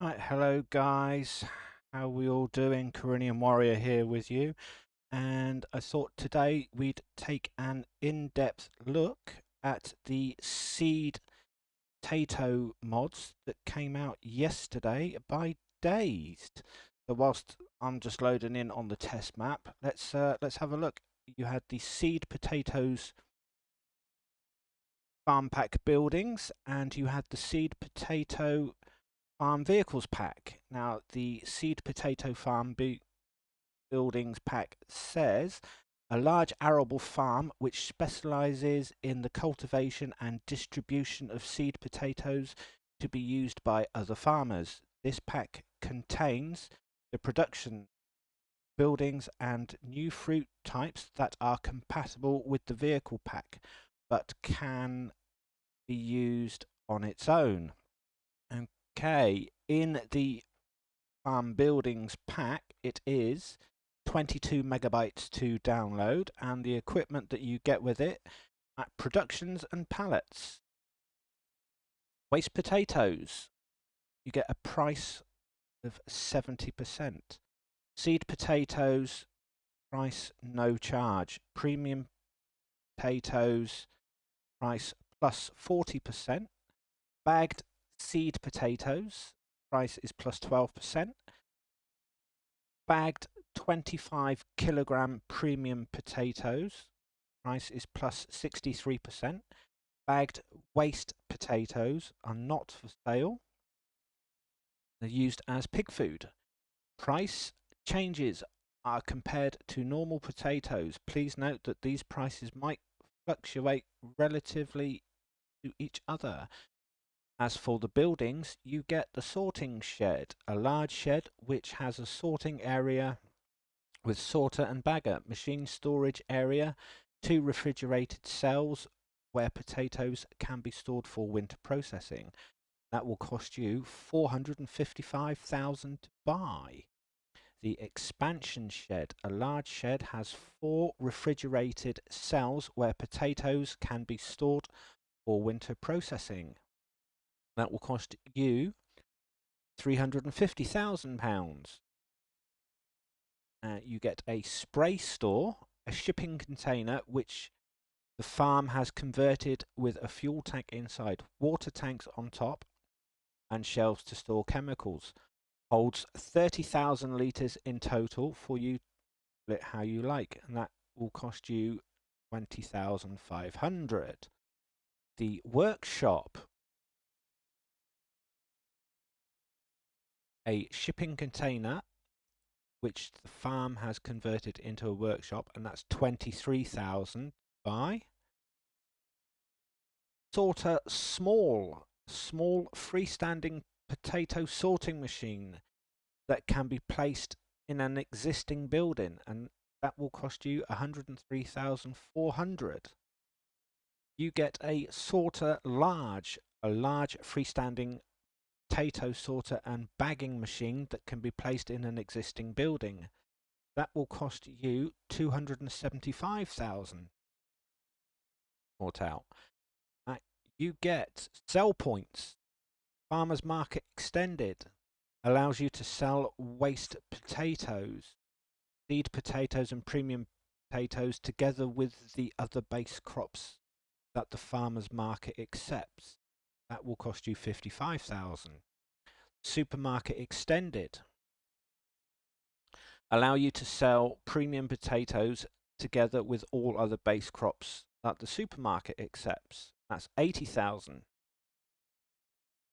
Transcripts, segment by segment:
Right, hello guys. How we all doing? Corinian Warrior here with you. And I thought today we'd take an in-depth look at the seed potato mods that came out yesterday by Dazed. So whilst I'm just loading in on the test map, let's have a look. You had the seed potatoes farm pack buildings, and you had the seed potato farm vehicles pack. Now, the seed potato farm buildings pack says a large arable farm which specializes in the cultivation and distribution of seed potatoes to be used by other farmers. This pack contains the production buildings and new fruit types that are compatible with the vehicle pack but can be used on its own. Okay, in the buildings pack, it is 22 megabytes to download, and the equipment that you get with it at productions and pallets. Waste potatoes, you get a price of 70%. Seed potatoes, price no charge. Premium potatoes, price plus 40%. Bagged seed potatoes, price is plus 12%. Bagged 25 kilogram premium potatoes, price is plus 63%. Bagged waste potatoes are not for sale. They're used as pig food. Price changes are compared to normal potatoes. Please note that these prices might fluctuate relatively to each other. As for the buildings, you get the sorting shed, a large shed which has a sorting area with sorter and bagger, machine storage area, 2 refrigerated cells where potatoes can be stored for winter processing. That will cost you 455,000 to buy. The expansion shed, a large shed, has 4 refrigerated cells where potatoes can be stored for winter processing. That will cost you £350,000. You get a spray store, a shipping container, which the farm has converted with a fuel tank inside, water tanks on top, and shelves to store chemicals. Holds 30,000 litres in total for you to split how you like, and that will cost you 20,500. The workshop, a shipping container which the farm has converted into a workshop, and that's 23,000 by. Sorter small freestanding potato sorting machine that can be placed in an existing building, and that will cost you 103,400. You get a sorter large, a large freestanding potato sorter and bagging machine that can be placed in an existing building. That will cost you 275,000. Bought out. You get sell points. Farmers Market Extended allows you to sell waste potatoes, seed potatoes and premium potatoes together with the other base crops that the farmers market accepts. That will cost you 55,000. Supermarket Extended allow you to sell premium potatoes together with all other base crops that the supermarket accepts. That's 80,000.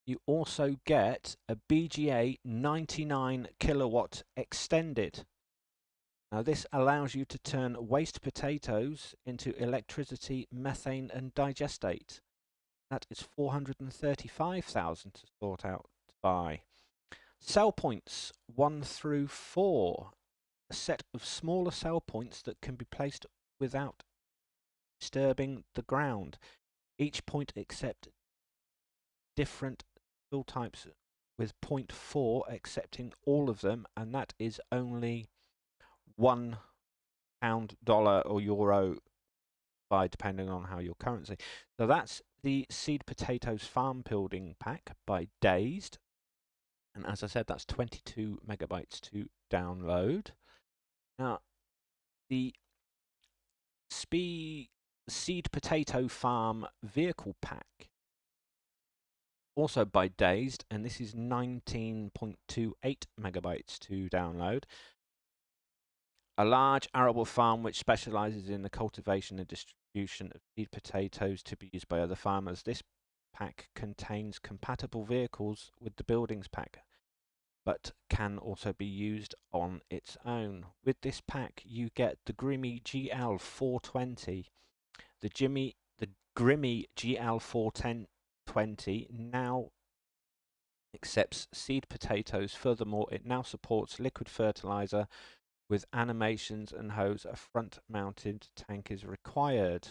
You also get a BGA 99 kilowatt extended. Now this allows you to turn waste potatoes into electricity, methane and digestate. That is 435,000 to sort out to buy. Cell points 1 through 4. A set of smaller cell points that can be placed without disturbing the ground. Each point accepts different fill types with 0.4 accepting all of them, and that is only £1, dollar or euro by depending on how your currency. So that's the seed potatoes farm building pack by Dazed. And as I said, that's 22 megabytes to download. Now, the Seed Potato Farm Vehicle Pack, also by Dazed, and this is 19.28 megabytes to download. A large arable farm which specializes in the cultivation and distribution of seed potatoes to be used by other farmers. This pack contains compatible vehicles with the buildings pack, but can also be used on its own. With this pack, you get the Grimmy GL420. The Grimmy GL420 now accepts seed potatoes. Furthermore, it now supports liquid fertilizer with animations and hose. A front-mounted tank is required.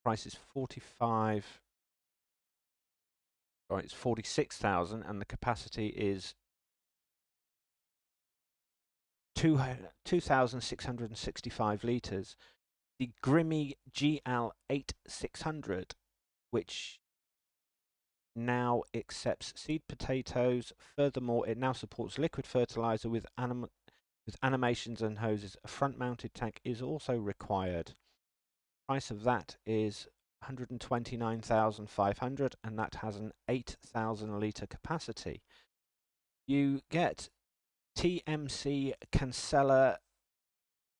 Price is 45. Right, it's 46,000, and the capacity is 2,665 litres. The Grimmy GL8600, which now accepts seed potatoes. Furthermore, it now supports liquid fertilizer with animations and hoses. A front-mounted tank is also required. Price of that is 129,500, and that has an 8,000 litre capacity. You get TMC Cancella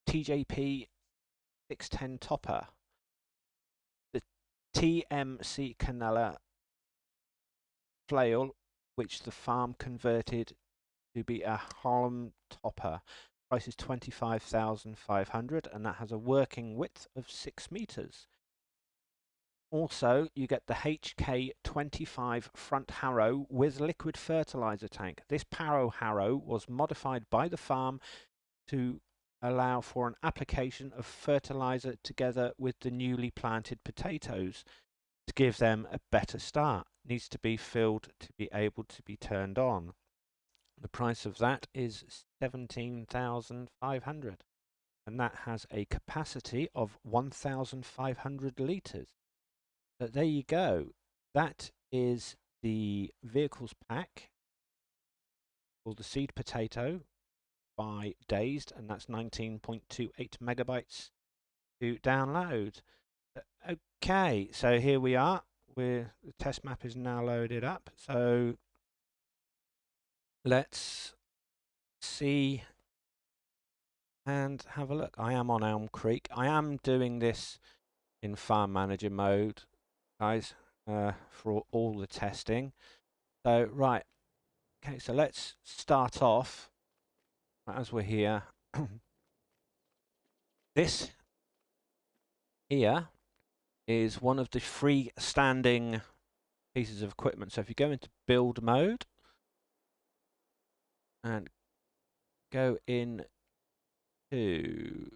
TJP 610 topper. The TMC Canella flail, which the farm converted to be a Harlem topper. Price is 25,500, and that has a working width of 6 meters. Also, you get the HK25 front harrow with liquid fertilizer tank. This harrow was modified by the farm to allow for an application of fertilizer together with the newly planted potatoes to give them a better start. Needs to be filled to be able to be turned on. The price of that is 17,500, and that has a capacity of 1,500 litres. So there you go. That is the vehicles pack called the Seed Potato by Dazed, and that's 19.28 megabytes to download. Okay, so here we are. The test map is now loaded up. So let's see and have a look. I am on Elm Creek. I am doing this in Farm Manager mode, guys, for all the testing. So, right. Okay, so let's start off as we're here. This here is one of the freestanding pieces of equipment. So if you go into build mode and go in to,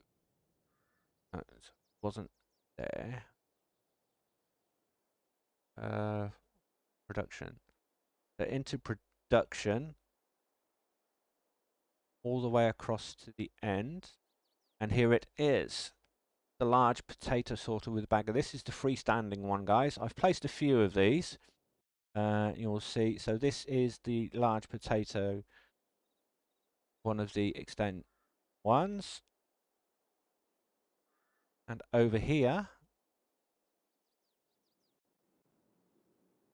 wasn't there, production. So into production, all the way across to the end, and here it is. The large potato sorter with bagger. This is the freestanding one, guys. I've placed a few of these. You'll see. So this is the large potato, one of the extent ones. And over here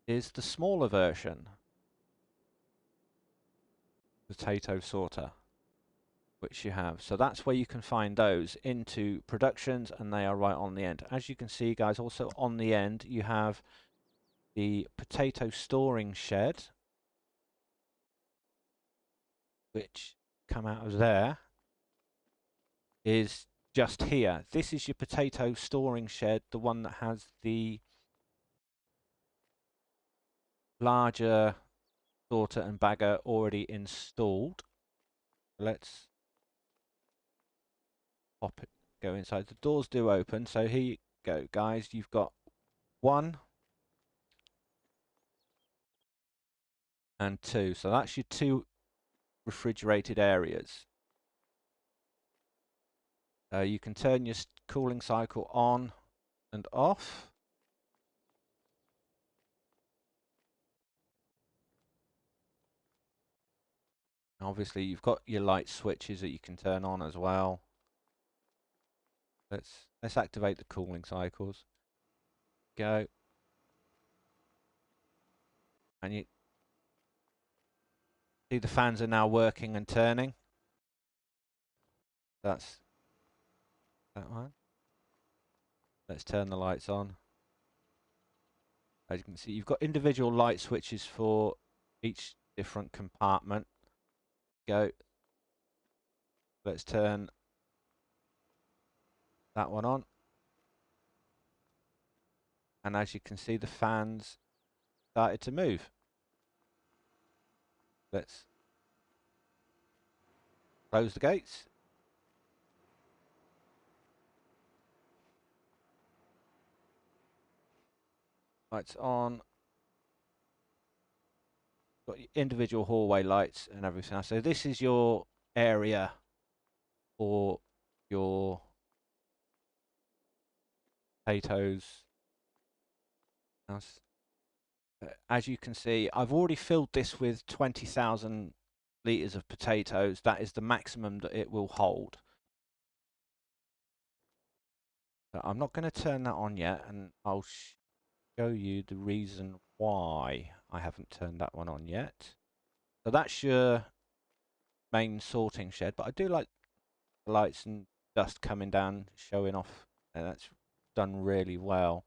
is the smaller version, potato sorter, which you have. So that's where you can find those into productions, and they are right on the end. As you can see, guys, also on the end you have the potato storing shed, which come out of there, is just here. This is your potato storing shed, the one that has the larger sorter and bagger already installed. Let's pop it, go inside. The doors do open, so here you go, guys. You've got 1 and 2, so that's your 2 refrigerated areas. You can turn your cooling cycle on and off. Obviously, you've got your light switches that you can turn on as well. Let's activate the cooling cycles. Go. And you see the fans are now working and turning. That's that one. Let's turn the lights on. As you can see, you've got individual light switches for each different compartment. Go. Let's turn that one on. And as you can see, the fans started to move. Let's close the gates. Lights on. Got your individual hallway lights and everything else. So this is your area for your potatoes. As you can see, I've already filled this with 20,000 litres of potatoes. That is the maximum that it will hold. So I'm not going to turn that on yet, and I'll show you the reason why I haven't turned that one on yet. So that's your main sorting shed, but I do like the lights and dust coming down, showing off, and that's done really well.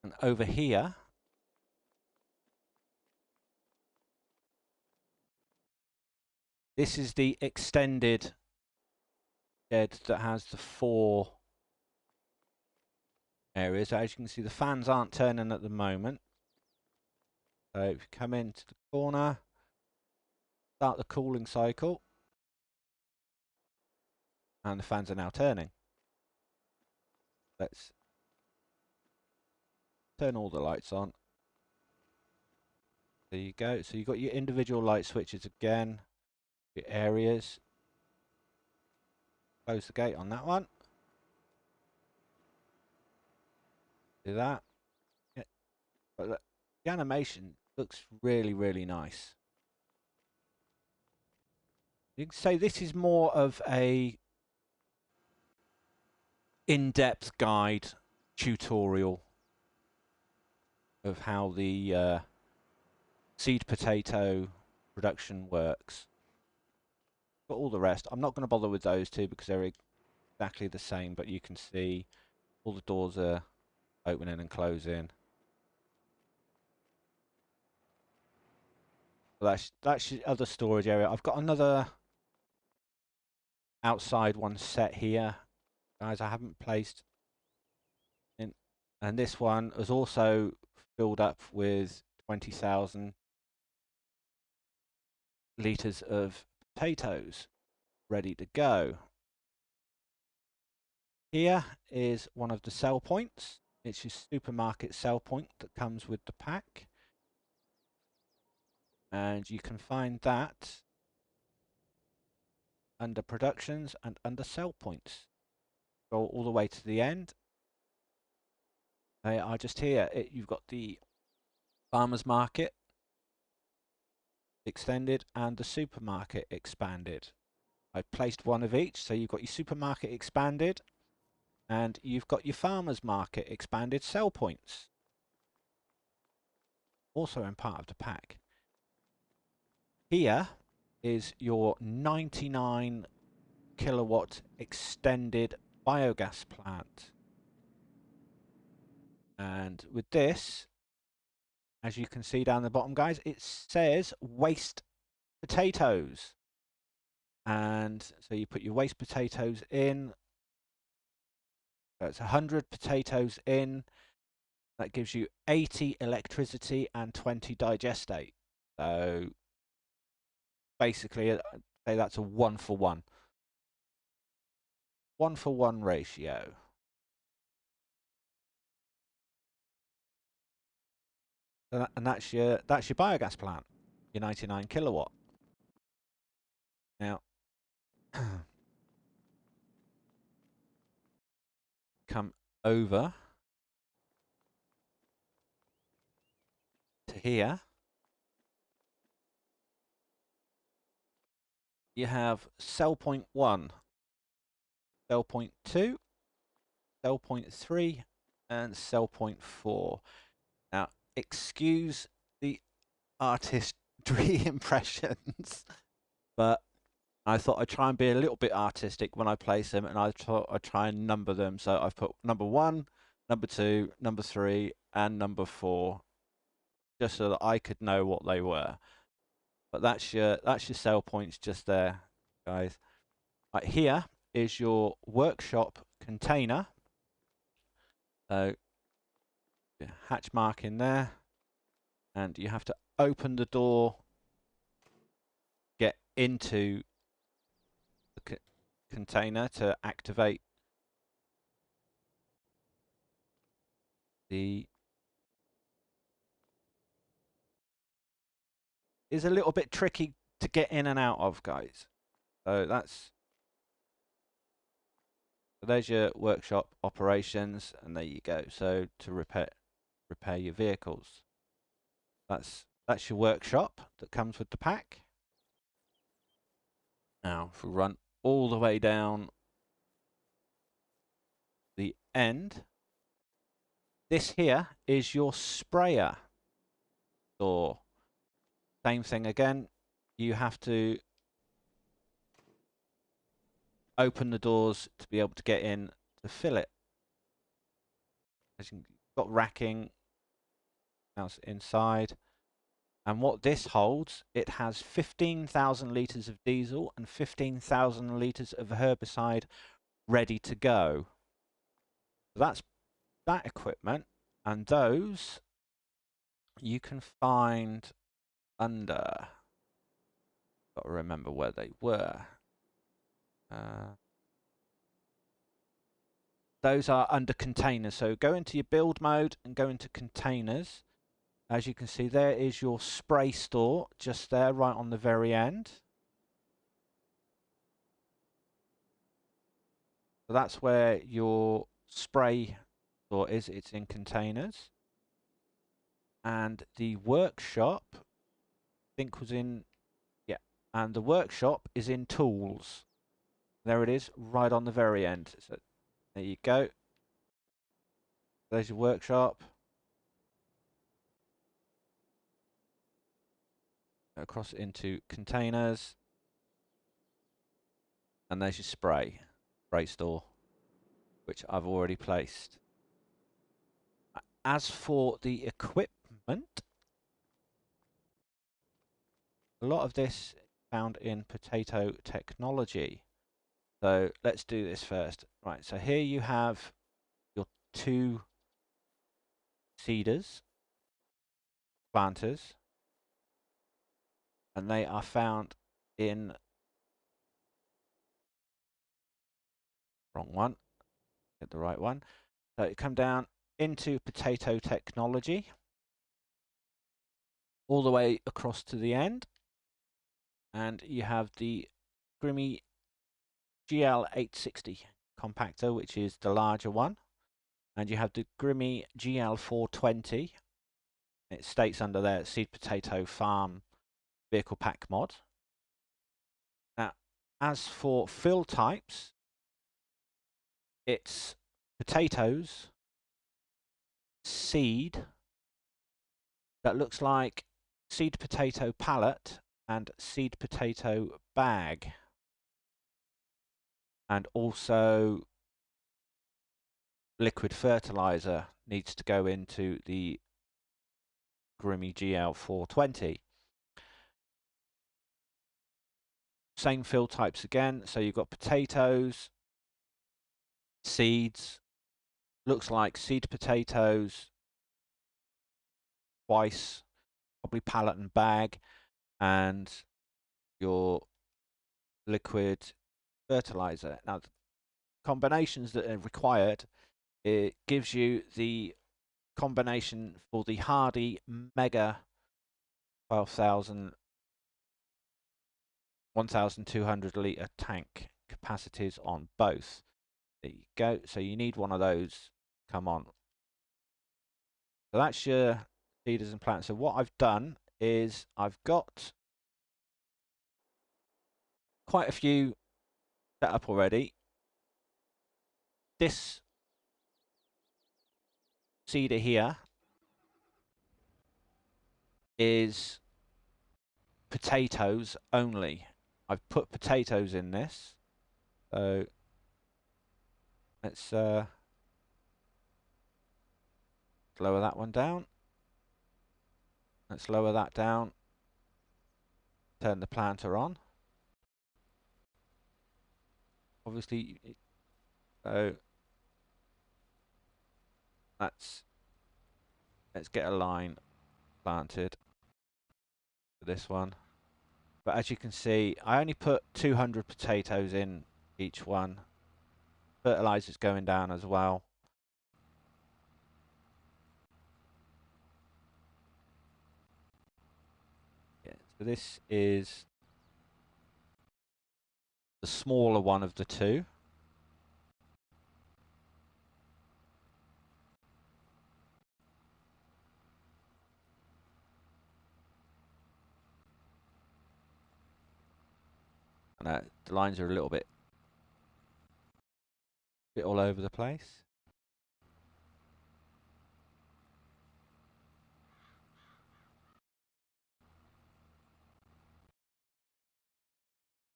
And over here, this is the extended shed that has the 4 areas. As you can see, the fans aren't turning at the moment. So if you come into the corner, start the cooling cycle, and the fans are now turning. Let's turn all the lights on. There you go. So you've got your individual light switches again, your areas. Close the gate on that one. Do that. Yeah. But look, the animation looks really, really nice. You can say this is more of a in-depth guide tutorial of how the seed potato production works. But all the rest, I'm not going to bother with those two because they're exactly the same, but you can see all the doors are opening and closing. So that's your other storage area. I've got another outside one set here, guys. I haven't placed in, and this one is also filled up with 20,000 litres of potatoes ready to go. Here is one of the sell points. It's your supermarket sell point that comes with the pack. And you can find that under productions and under sell points. Go all the way to the end. They are just here. You've got the farmers market extended and the supermarket expanded. I've placed one of each, so you've got your supermarket expanded and you've got your farmers market expanded sell points, also in part of the pack. Here is your 99 kilowatt extended biogas plant, and with this, as you can see down the bottom, guys, it says waste potatoes. And so you put your waste potatoes in. That's 100 potatoes in. That gives you 80 electricity and 20 digestate. So basically, I'd say that's a 1-for-1. 1-for-1 ratio. And that's your biogas plant, your 99 kilowatt. Now, come over here, you have cell point 1, cell point 2, cell point 3, and cell point 4. Now, excuse the artistry impressions, but I thought I'd try and be a little bit artistic when I place them, and I thought I'd try and number them. So I've put number 1, number 2, number 3, and number 4, just so that I could know what they were. But that's your cell points just there, guys. Right, here is your workshop container. So hatch mark in there, and you have to open the door, get into the container to activate the. Is a little bit tricky to get in and out of, guys. So there's your workshop operations, and there you go. So to repair your vehicles. That's your workshop that comes with the pack. Now, if we run all the way down the end, this here is your sprayer door. Same thing again. You have to open the doors to be able to get in to fill it. As you've got racking else inside. And what this holds, it has 15,000 litres of diesel and 15,000 litres of herbicide ready to go. So that's that equipment, and those you can find under. Got to remember where they were. Those are under containers. So go into your build mode and go into containers. As you can see, there is your spray store just there, right on the very end. So that's where your spray store is. It's in containers. And the workshop, I think, was in, yeah. And the workshop is in tools. There it is, right on the very end. So there you go. There's your workshop. Across into containers. And there's your spray store, which I've already placed. As for the equipment, a lot of this is found in potato technology. So let's do this first. Right, so here you have your 2 seeders, planters, and they are found in, wrong one, get the right one. So you come down into potato technology, all the way across to the end, and you have the Grimmy GL860 compactor, which is the larger one, and you have the Grimmy GL420. It states under there Seed Potato Farm Vehicle Pack Mod. Now, as for fill types, it's potatoes, seed, that looks like seed potato pallet and seed potato bag. And also liquid fertilizer needs to go into the Grimmy GL420. Same fill types again. So you've got potatoes, seeds, looks like seed potatoes twice, probably pallet and bag, and your liquid fertilizer. Now, the combinations that are required, it gives you the combination for the Hardy Mega 1,200 litre tank capacities on both. There you go. So you need one of those. Come on. So that's your seeders and plants. So what I've done is I've got quite a few set up already. This seeder here is potatoes only. I've put potatoes in this. So let's lower that one down. Let's lower that down. Turn the planter on. Obviously, so let's get a line planted for this one. But as you can see, I only put 200 potatoes in each one. Fertilizer's going down as well. Yeah, so this is the smaller one of the two. And the lines are a little bit all over the place.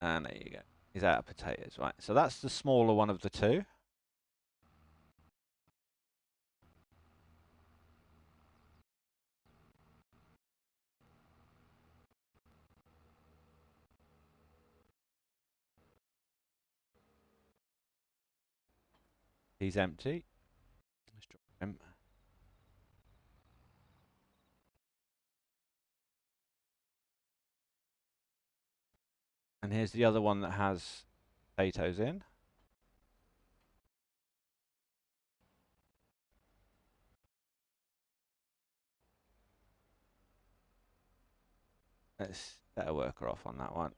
And there you go. He's out of potatoes, right? So that's the smaller one of the two. He's empty. Let's drop him. And here's the other one that has potatoes in. Let's set a worker off on that one.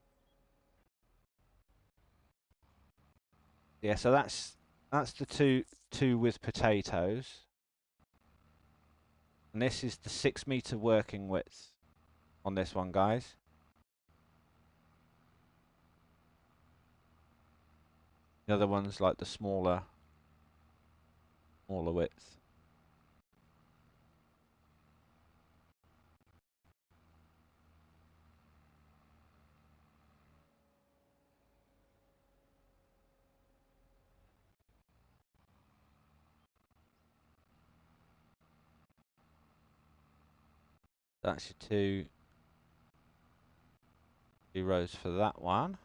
Yeah, so that's the two with potatoes. And this is the 6 meter working width on this one, guys. The other one's like the smaller width. That's your two rows for that one.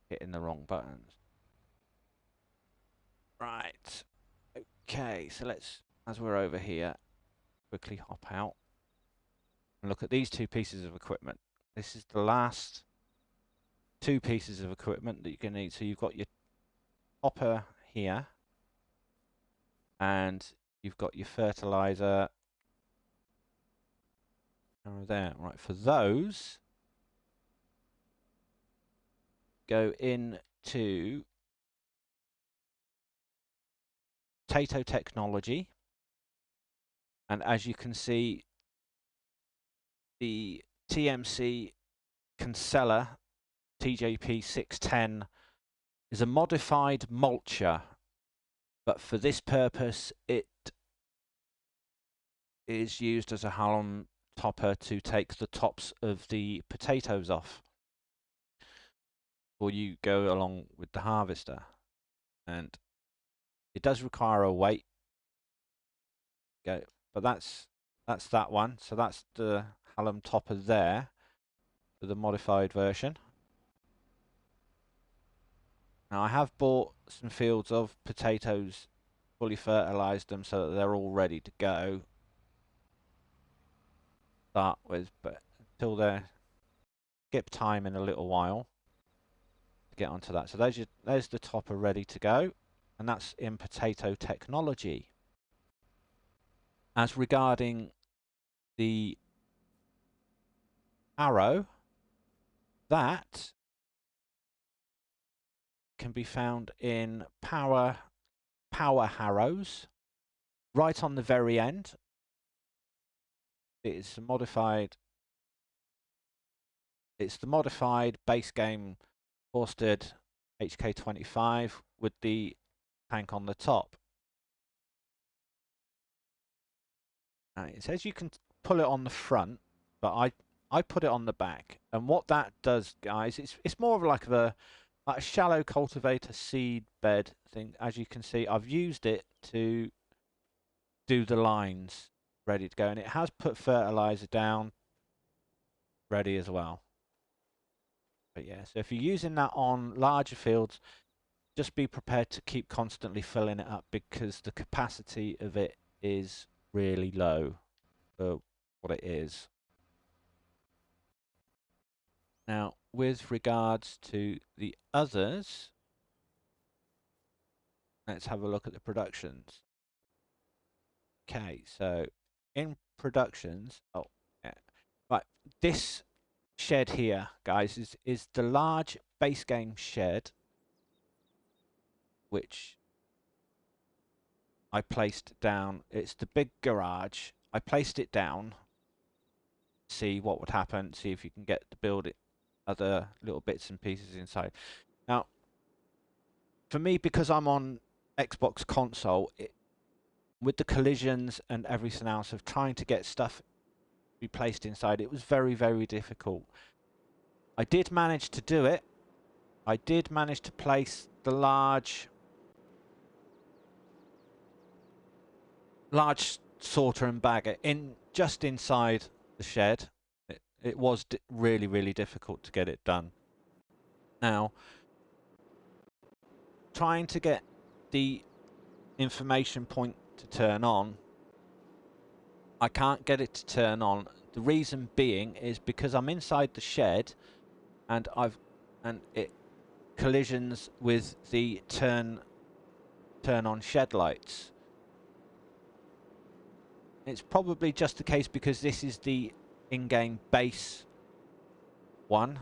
Hitting the wrong buttons. Right. Okay, so let's, as we're over here, quickly hop out and look at these two pieces of equipment. This is the last two pieces of equipment that you're going to need. So you've got your hopper here, and you've got your fertilizer over there. Right, for those, go into potato technology, and as you can see, the TMC Kinsella TJP 610 is a modified mulcher, but for this purpose it is used as a halum topper to take the tops of the potatoes off before you go along with the harvester. And it does require a weight, but that's that one. So that's the halum topper there for the modified version. Now I have bought some fields of potatoes, fully fertilized them so that they're all ready to go. Start with, but until they're skip time in a little while to get onto that. So there's the topper ready to go, and that's in potato technology. As regarding the Harrow, that can be found in power Harrows, right on the very end. It's modified. It's the modified base game Horsted HK25 with the tank on the top. It says you can pull it on the front, but I put it on the back. And what that does, guys, it's more of like a shallow cultivator seed bed thing. As you can see, I've used it to do the lines ready to go, and it has put fertilizer down ready as well. But yeah, so if you're using that on larger fields, just be prepared to keep constantly filling it up because the capacity of it is really low for what it is. Now, with regards to the others, let's have a look at the productions. Okay, so in productions, oh, yeah. Right, this shed here, guys, is the large base game shed, which I placed down. It's the big garage. I placed it down, see what would happen, see if you can get to build it, other little bits and pieces inside. Now, for me, because I'm on Xbox console, with the collisions and everything else of trying to get stuff be placed inside, it was very, very difficult. I did manage to do it. I did manage to place the large sorter and bagger in just inside the shed. It was really, really difficult to get it done. Now, trying to get the information point to turn on, I can't get it to turn on. The reason being is because I'm inside the shed and it collisions with the turn on shed lights. It's probably just the case because this is the in-game base one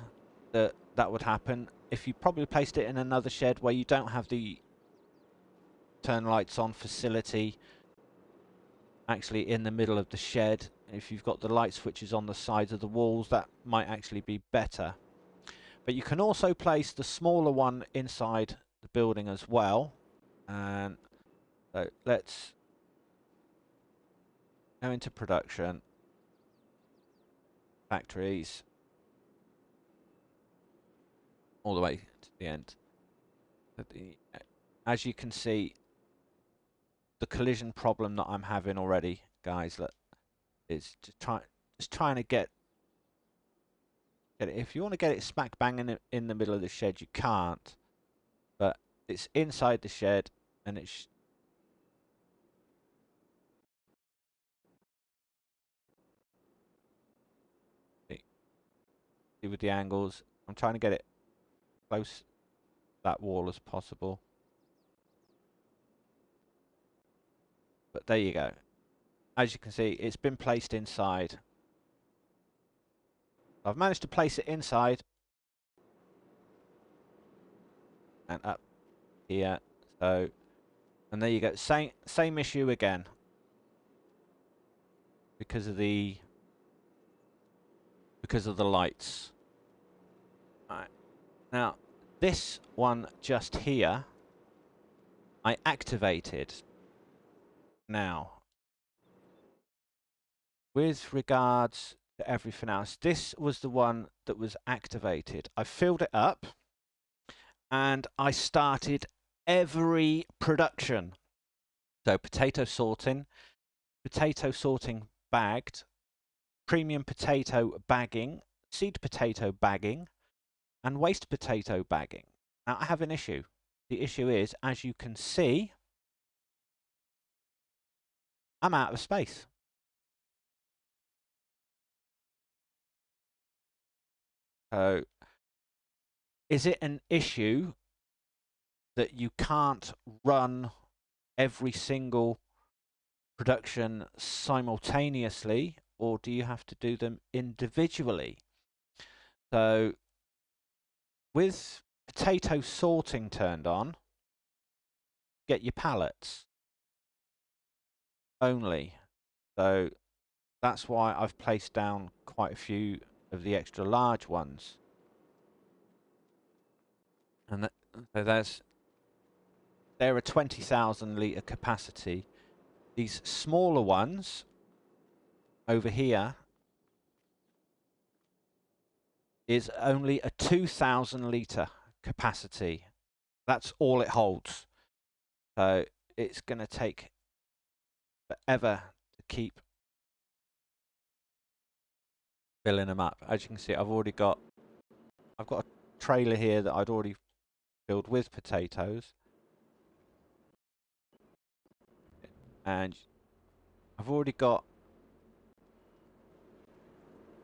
that would happen. If you probably placed it in another shed where you don't have the turn lights on facility actually in the middle of the shed, if you've got the light switches on the sides of the walls, that might actually be better. But you can also place the smaller one inside the building as well. And so let's go into production, factories, all the way to the end. As you can see, the collision problem that I'm having already, guys, look, is just trying to get it. If you want to get it smack bang in the middle of the shed, you can't. But it's inside the shed, and it's see with the angles. I'm trying to get it close to that wall as possible. But there you go. As you can see, it's been placed inside. I've managed to place it inside and up here. So, and there you go. Same issue again because of the lights. All right. Now, this one just here, I activated. Now, with regards to everything else, this was the one that was activated. I filled it up and I started every production. So potato sorting bagged, premium potato bagging, seed potato bagging, and waste potato bagging. Now I have an issue. The issue is, as you can see, I'm out of space. So, is it an issue that you can't run every single production simultaneously, or do you have to do them individually? So with potato sorting turned on, get your pallets only. So that's why I've placed down quite a few of the extra large ones. And so they're a 20,000 litre capacity. These smaller ones over here is only a 2,000 litre capacity. That's all it holds. So it's going to take forever to keep filling them up. As you can see, I've got a trailer here that I'd already filled with potatoes. And I've already got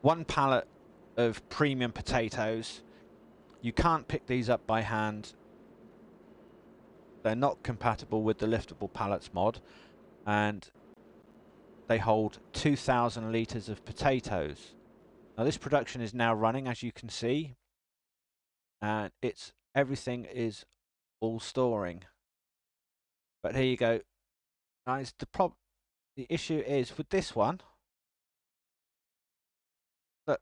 one pallet of premium potatoes. You can't pick these up by hand. They're not compatible with the liftable pallets mod, and they hold 2,000 litres of potatoes. Now this production is now running, as you can see, and everything is all storing. But here you go, guys. The issue is with this one, look,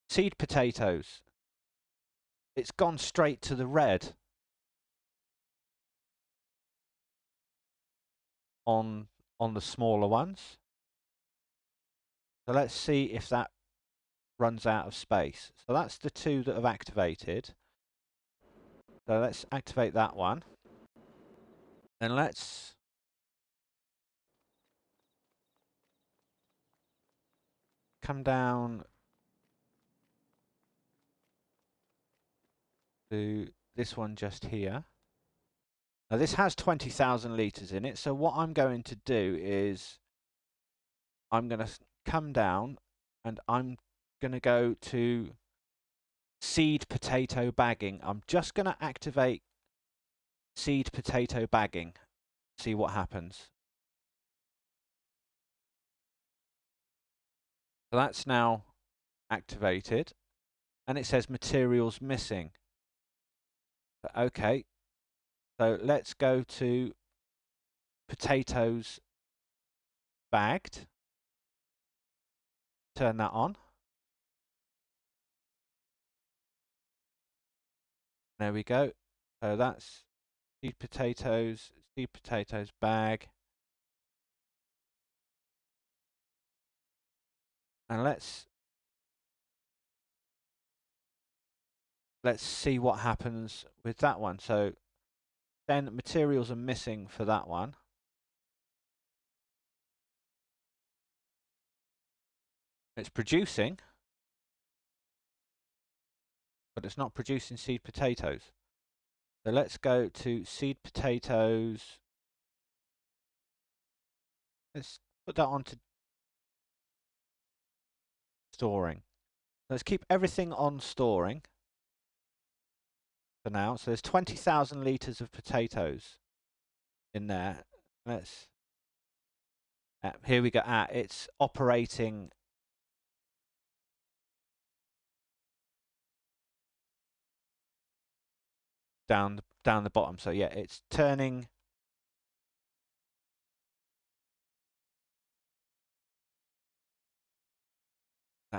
seed potatoes, it's gone straight to the red on the smaller ones. So let's see if that runs out of space. So that's the two that have activated. So let's activate that one. And let's come down to this one just here. Now this has 20,000 litres in it. So what I'm going to do is I'm going to come down and I'm going to go to seed potato bagging. I'm just going to activate seed potato bagging, see what happens. So that's now activated and it says materials missing. Okay, so let's go to potatoes bagged, turn that on. There we go. So that's seed potatoes bag. And let's see what happens with that one. So then materials are missing for that one. It's producing, but it's not producing seed potatoes. So let's go to seed potatoes. Let's put that onto storing. Let's keep everything on storing for now. So there's 20,000 litres of potatoes in there. Here we go. It's operating down the bottom. So yeah, it's turning.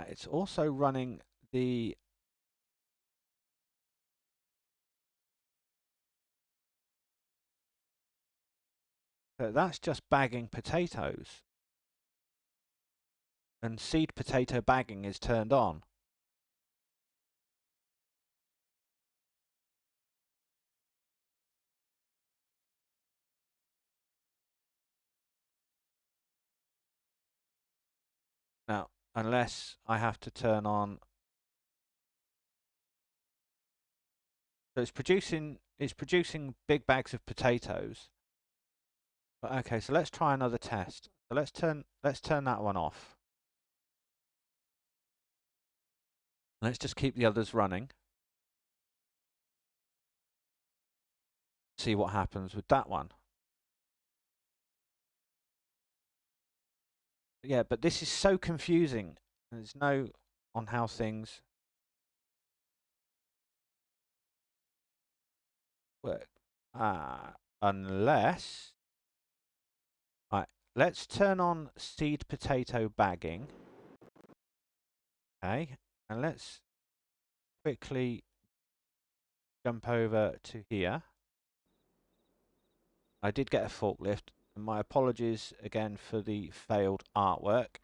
It's also running the so that's just bagging potatoes, and seed potato bagging is turned on. Now, unless I have to turn on, so it's producing big bags of potatoes. But okay, so let's try another test. So let's turn that one off. Let's just keep the others running. see what happens with that one. Yeah, but this is so confusing. There's no on how things work. Unless... Right, let's turn on seed potato bagging. Okay, and let's quickly jump over to here. I did get a forklift, and my apologies again for the failed artwork,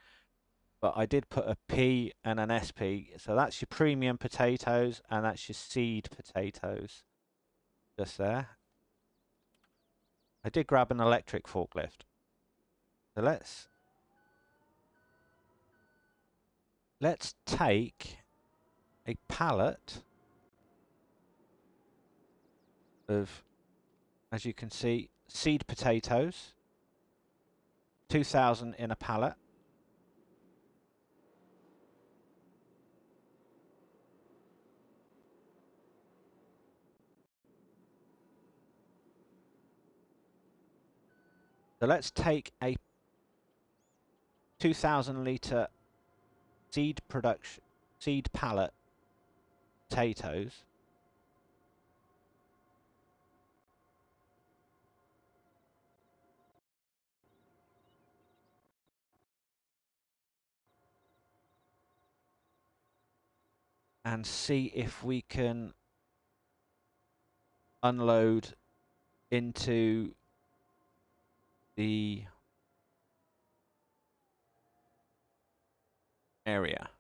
but I did put a P and an SP, so that's your premium potatoes, and that's your seed potatoes, just there. I did grab an electric forklift. So let's take a pallet of, as you can see, seed potatoes, 2,000 in a pallet. So let's take a 2,000 litre seed pallet potatoes. And see if we can unload into the area.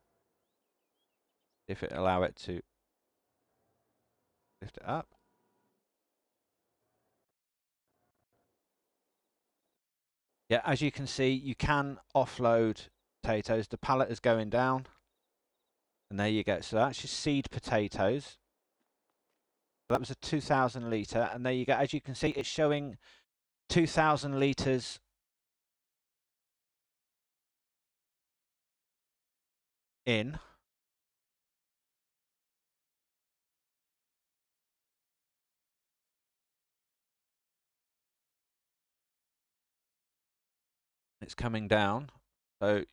If it allow it to lift it up. Yeah, as you can see, you can offload potatoes. The pallet is going down. And there you go. So that's your seed potatoes. That was a 2,000 litre. And there you go. As you can see, it's showing 2,000 litres in. It's coming down. So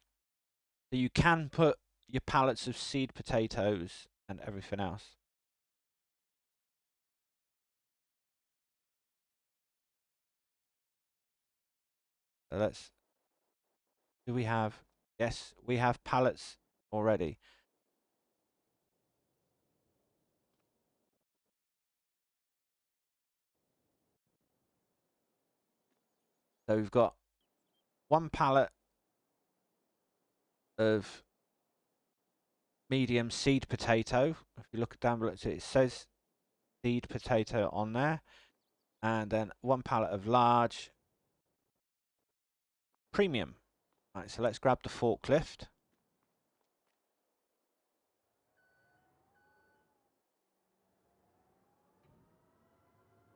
you can put your pallets of seed potatoes and everything else. So do we have, yes, we have pallets already. So we've got one pallet of medium seed potato. If you look down below, it says seed potato on there. And then one pallet of large premium. Right, so let's grab the forklift.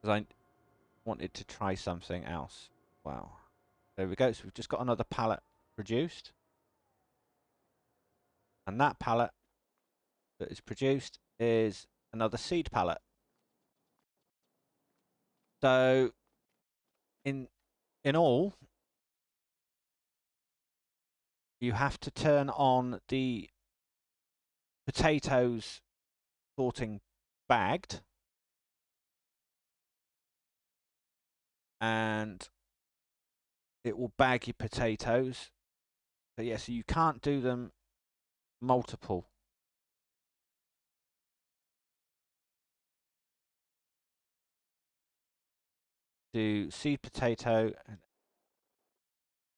Because I wanted to try something else. Wow. There we go. So we've just got another pallet produced. And that pallet that is produced is another seed pallet. So in all, you have to turn on the potatoes sorting bagged, and it will bag your potatoes. So yeah, so you can't do them multiple. Do seed potato.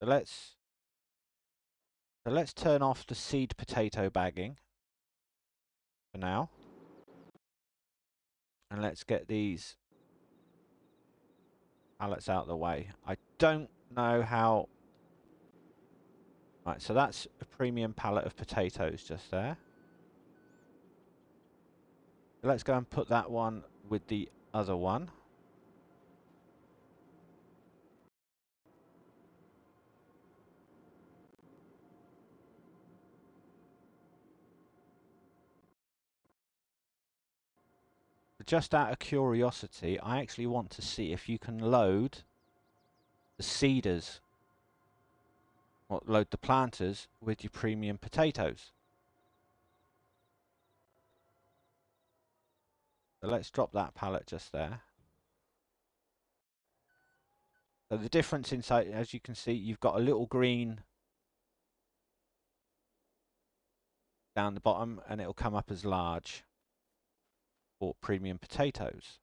So let's turn off the seed potato bagging for now. And let's get these pallets out of the way. I don't know how... Right, so that's a premium pallet of potatoes just there. So let's go and put that one with the other one. just out of curiosity, I actually want to see if you can load the seeders, or load the planters with your premium potatoes. So let's drop that pallet just there. So the difference inside, as you can see, you've got a little green down the bottom, and it'll come up as large for premium potatoes.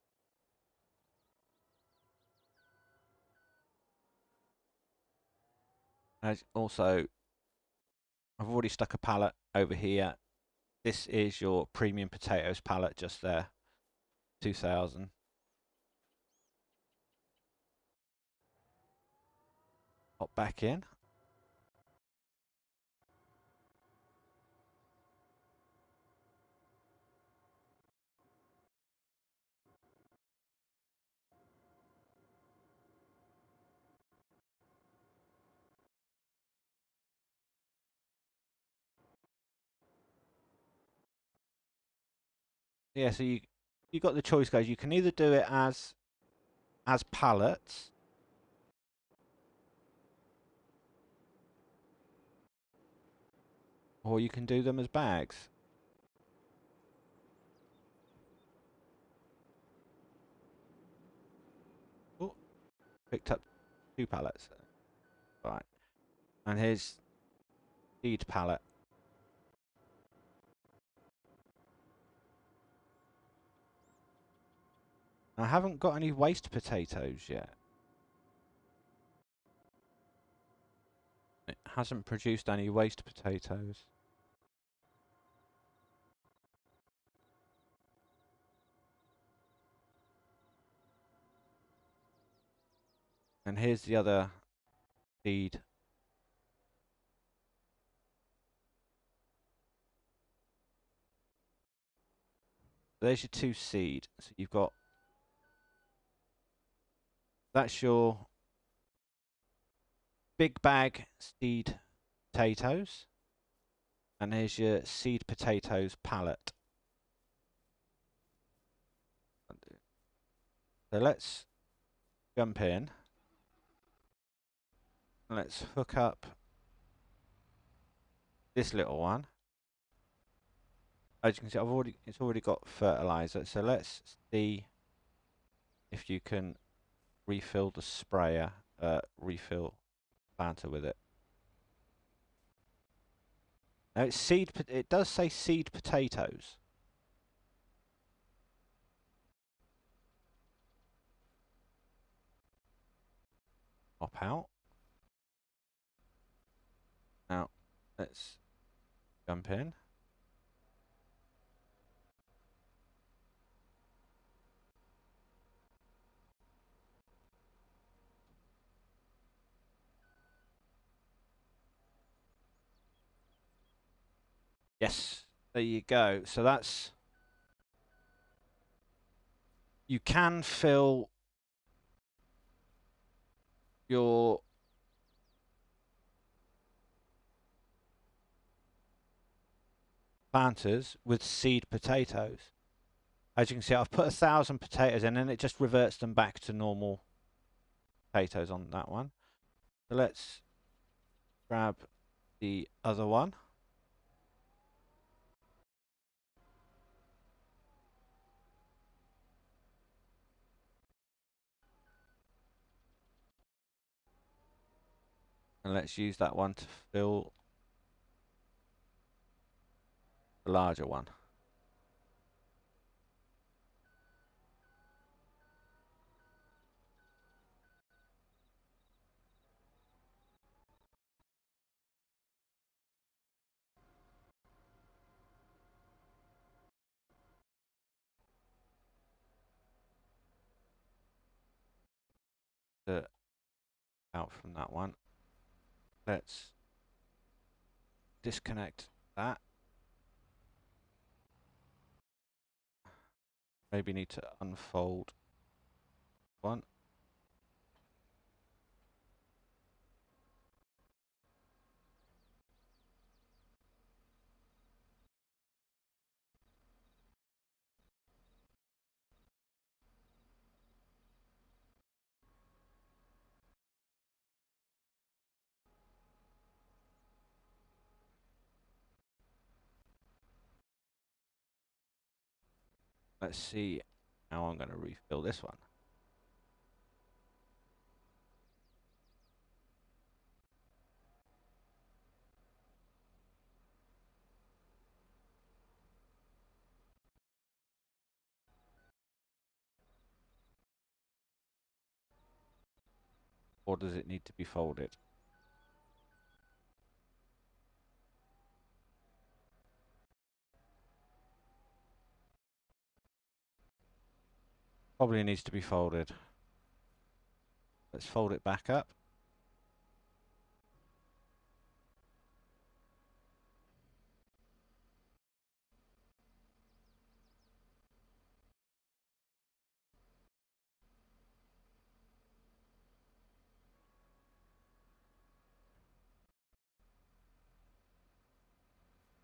As also, I've already stuck a pallet over here. This is your premium potatoes pallet just there, 2000. Pop back in. Yeah, so you got the choice, guys. You can either do it as pallets, or you can do them as bags. Oh, picked up 2 pallets. Right, and here's seed pallet. I haven't got any waste potatoes yet. It hasn't produced any waste potatoes. And here's the other seed. There's your 2 seed. So you've got, that's your big bag seed potatoes. And here's your seed potatoes pallet. So let's jump in. Let's hook up this little one. As you can see, it's already got fertilizer. So let's see if you can refill the sprayer, refill planter with it. Now it's it does say seed potatoes. Pop out. Now let's jump in. Yes, there you go. So that's, you can fill your planters with seed potatoes. As you can see, I've put 1,000 potatoes in, and it just reverts them back to normal potatoes on that one. So let's grab the other one. And let's use that one to fill the larger one. Out from that one. Let's disconnect that. Maybe need to unfold one. Let's see how I'm going to refill this one. Or does it need to be folded? Probably needs to be folded. Let's fold it back up.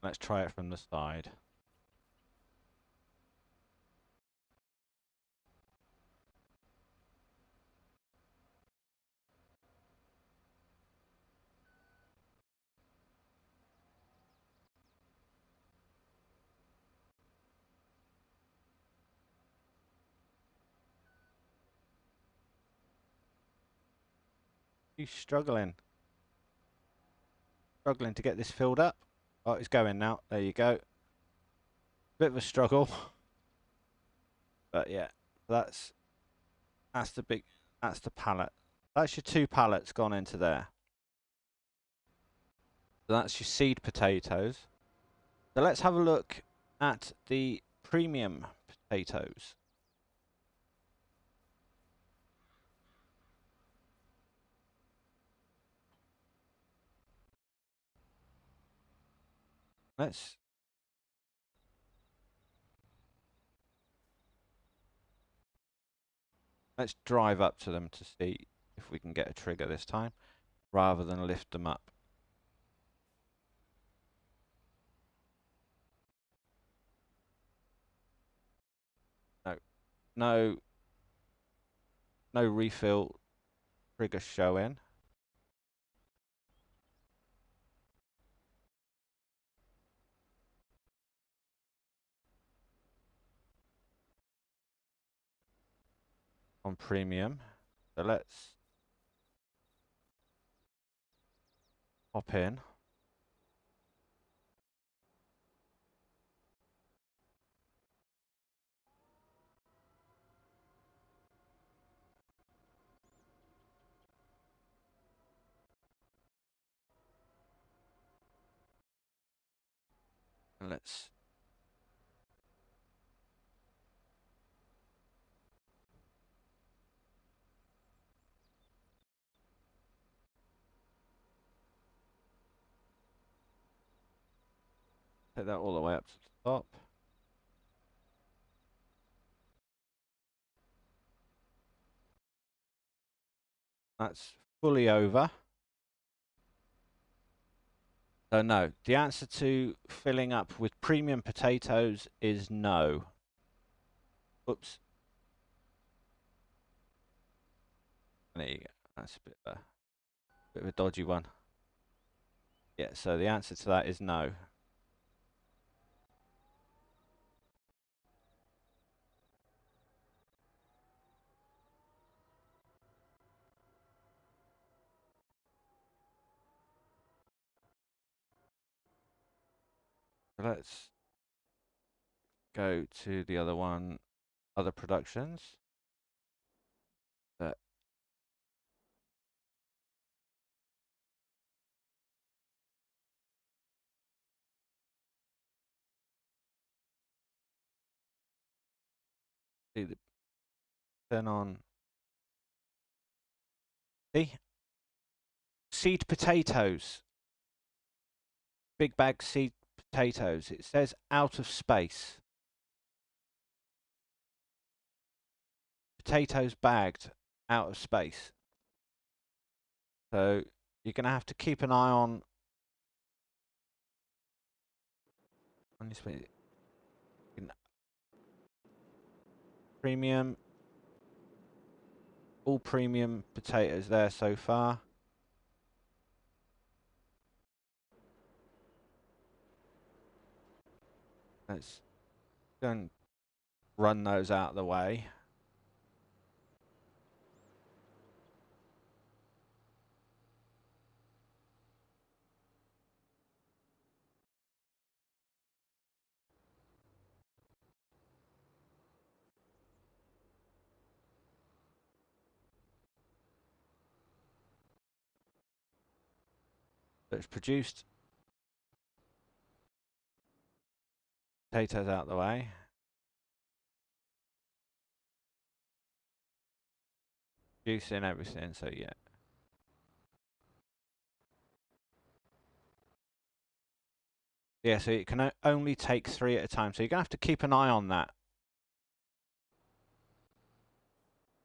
Let's try it from the side. He's struggling. Struggling to get this filled up. Oh, it's going now. There you go. Bit of a struggle. But yeah, that's the pallet. That's your 2 pallets gone into there. So that's your seed potatoes. So let's have a look at the premium potatoes. Let's drive up to them to see if we can get a trigger this time, rather than lift them up. No, no refill trigger showing. On premium. So let's hop in. And let's take that all the way up to the top. That's fully over. So no, the answer to filling up with premium potatoes is no. Oops. There you go. That's a bit of a dodgy one. Yeah, so the answer to that is no. So let's go to the other one, other productions. That see the turn on. See, seed potatoes, big bag seed potatoes. It says out of space. Potatoes bagged out of space. So you're going to have to keep an eye on this premium, all premium potatoes there so far. Let's go and run those out of the way. So it's produced. Potatoes out of the way. Juice in everything, so yeah. Yeah, so it can only take 3 at a time. So you're going to have to keep an eye on that.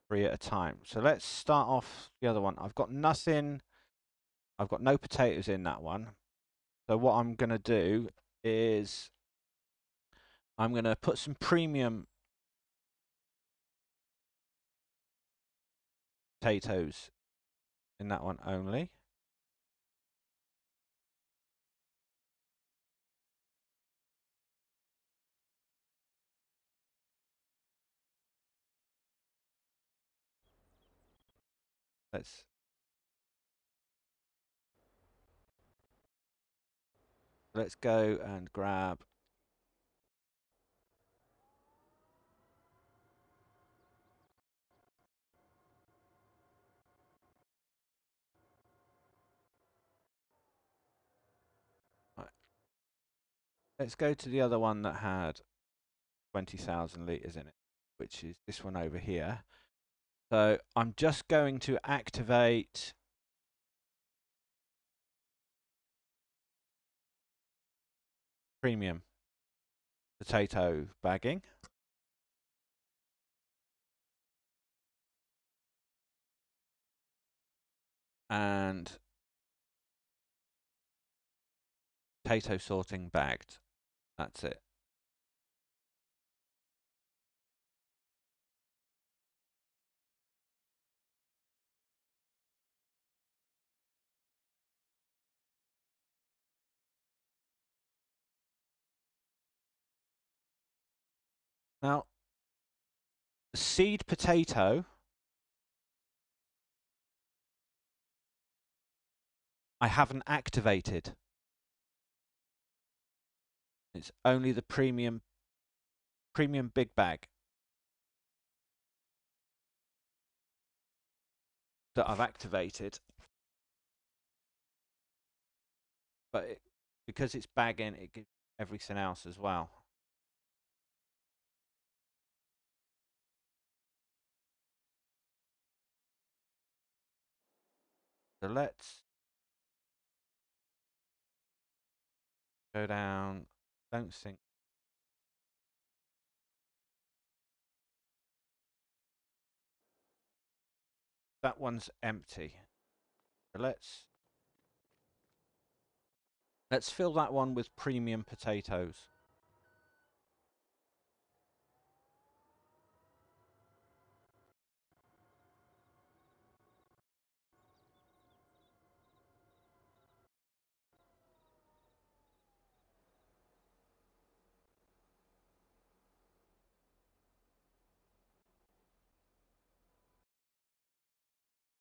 3 at a time. So let's start off the other one. I've got nothing. I've got no potatoes in that one. So what I'm going to do is I'm going to put some premium potatoes in that one only. Let's go and grab. Right, let's go to the other one that had 20,000 litres in it, which is this one over here. So I'm just going to activate premium potato bagging. And potato sorting bagged. That's it. Now, the seed potato, I haven't activated. It's only the premium big bag that I've activated. But because it's bagging, it gives everything else as well. So let's go down. Don't think. That one's empty. So let's fill that one with premium potatoes.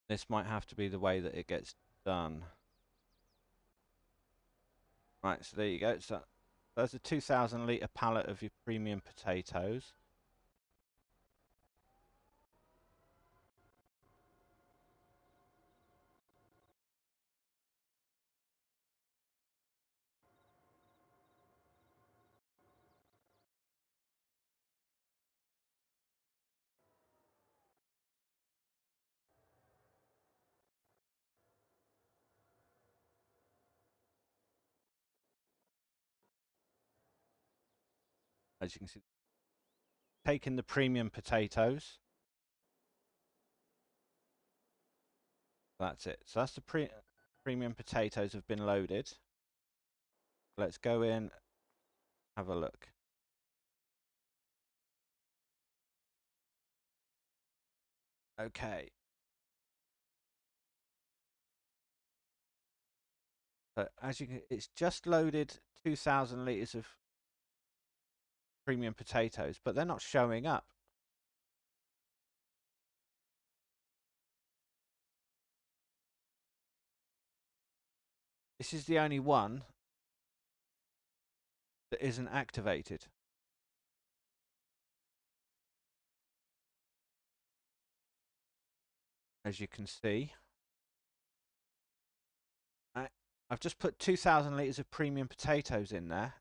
This might have to be the way that it gets done. Right, so there you go. So there's a 2,000 litre pallet of your premium potatoes. As you can see, taking the premium potatoes. That's it. So that's the premium potatoes have been loaded. Let's go in, have a look. Okay. So as you can, it's just loaded 2,000 litres of premium potatoes, but they're not showing up. This is the only one that isn't activated. As you can see. I've just put 2,000 litres of premium potatoes in there.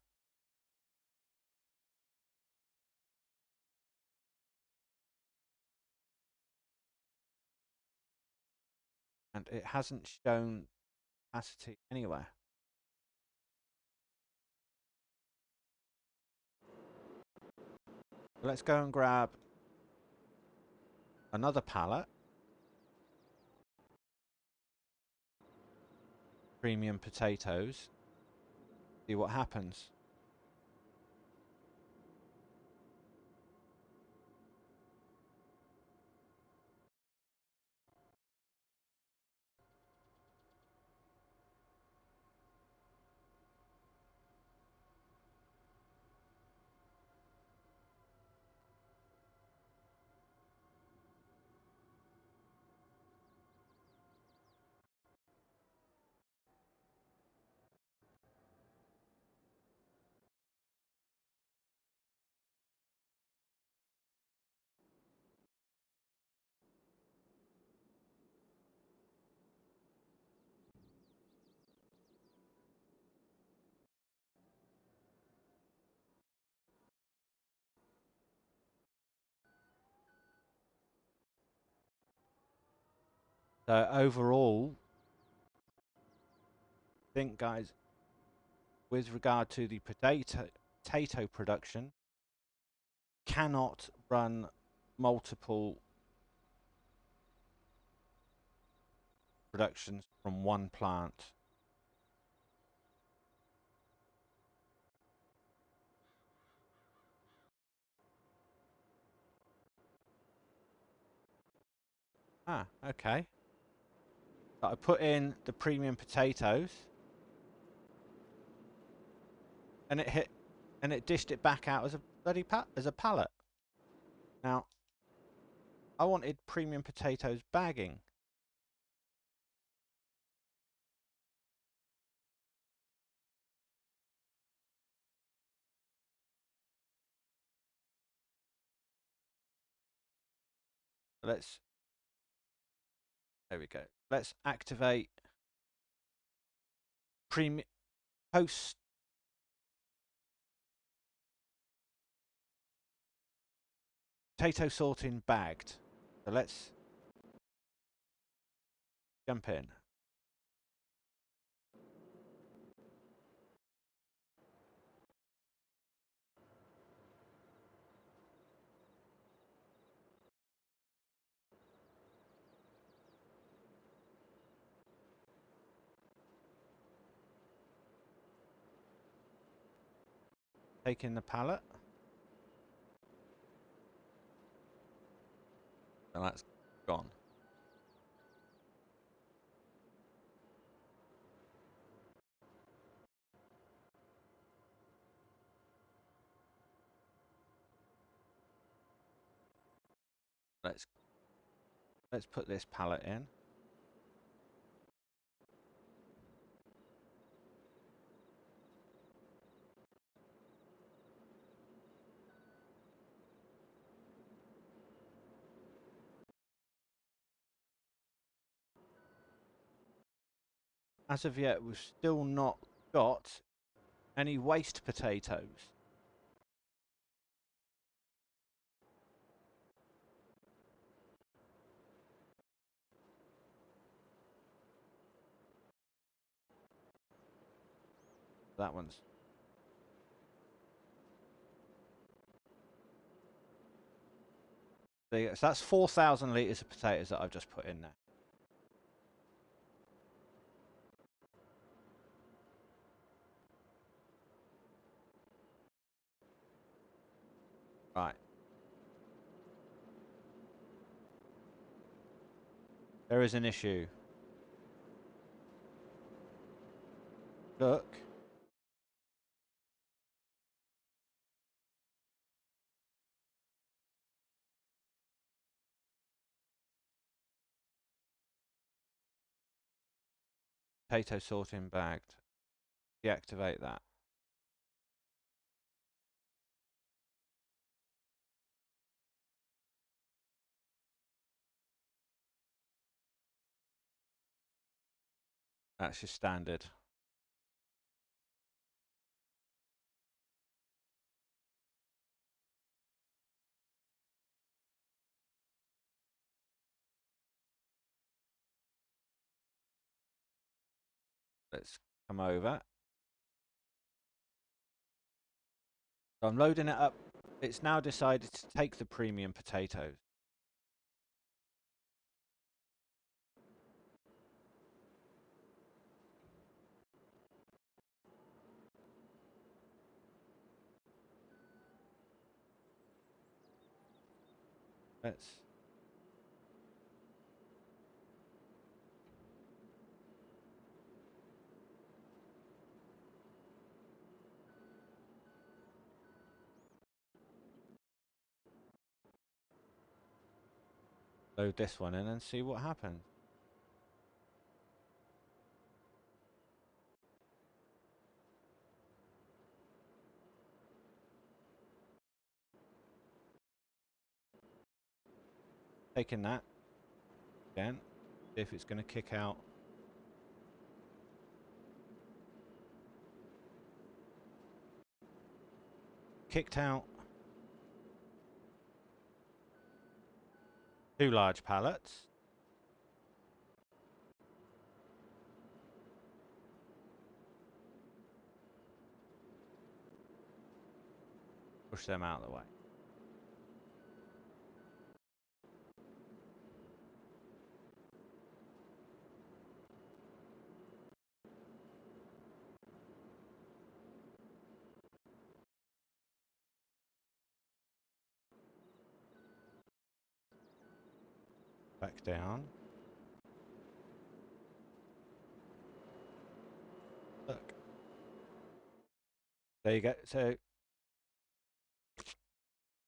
And it hasn't shown capacity anywhere. Let's go and grab another pallet. Premium potatoes. See what happens. So overall, I think, guys, with regard to the potato production, cannot run multiple productions from one plant. Ah, okay. So I put in the premium potatoes, and it dished it back out as a bloody pallet. Now, I wanted premium potatoes bagging. There we go. Let's activate premium post potato sorting bagged. So let's jump in. Taking the pallet. And that's gone. Let's put this pallet in. As of yet, we've still not got any waste potatoes. That one's. There you go. So that's 4,000 litres of potatoes that I've just put in there. Right. There is an issue. Look. Potato sorting bagged. Deactivate that. That's your standard. Let's come over. So I'm loading it up. It's now decided to take the premium potatoes. Let's load this one in and see what happens. Taking that again, see if it's going to kick out. Kicked out 2 large pallets. Push them out of the way. Back down. Look. There you go. So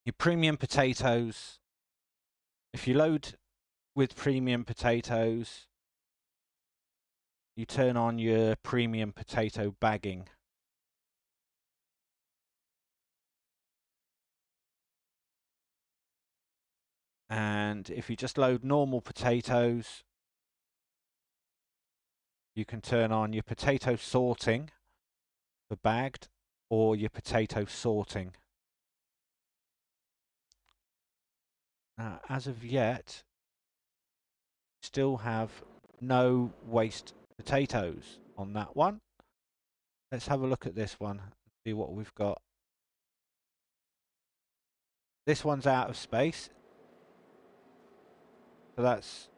your premium potatoes, if you load with premium potatoes, you turn on your premium potato bagging. And if you just load normal potatoes, you can turn on your potato sorting for bagged or your potato sorting. As of yet, still have no waste potatoes on that one. Let's have a look at this one, see what we've got. This one's out of space. So that's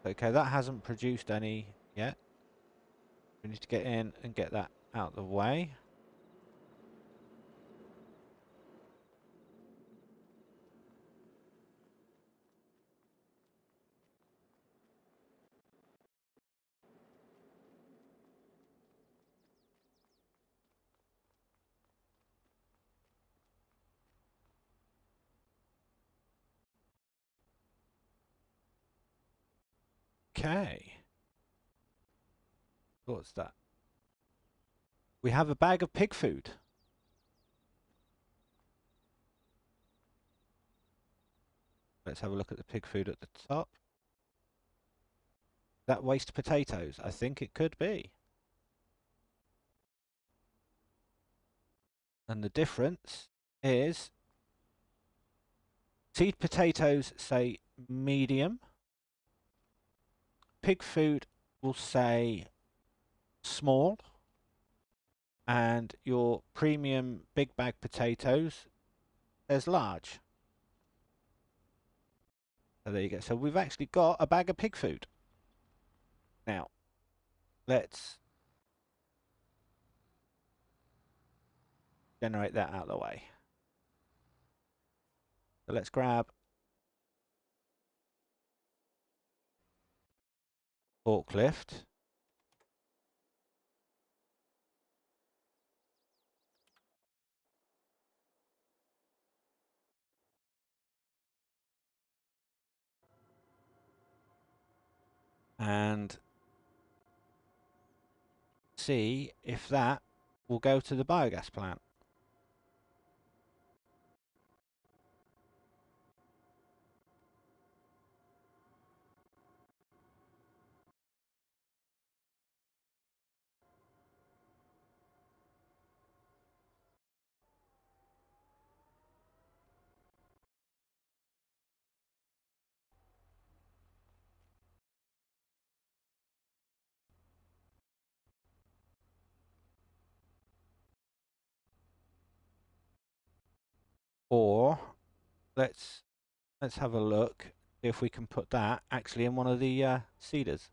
okay, that hasn't produced any yet. We need to get in and get that out of the way. Okay. What's that? We have a bag of pig food. Let's have a look at the pig food at the top. That waste potatoes? I think it could be. And the difference is seed potatoes say medium. Pig food will say small. And your premium big bag potatoes says large. So there you go. So we've actually got a bag of pig food. Now, let's generate that out of the way. So let's grab forklift. and see if that will go to the biogas plant. Or let's have a look if we can put that actually in one of the seeders.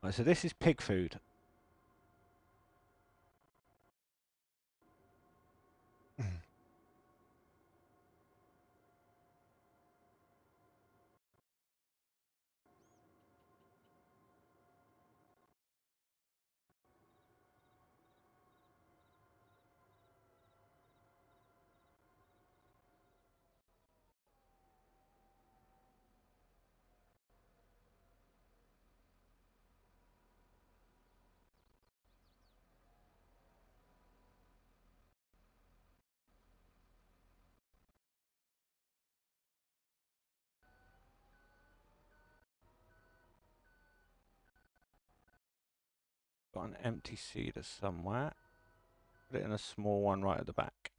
Right, so this is pig food. Got an empty seeder somewhere. Put it in a small one right at the back.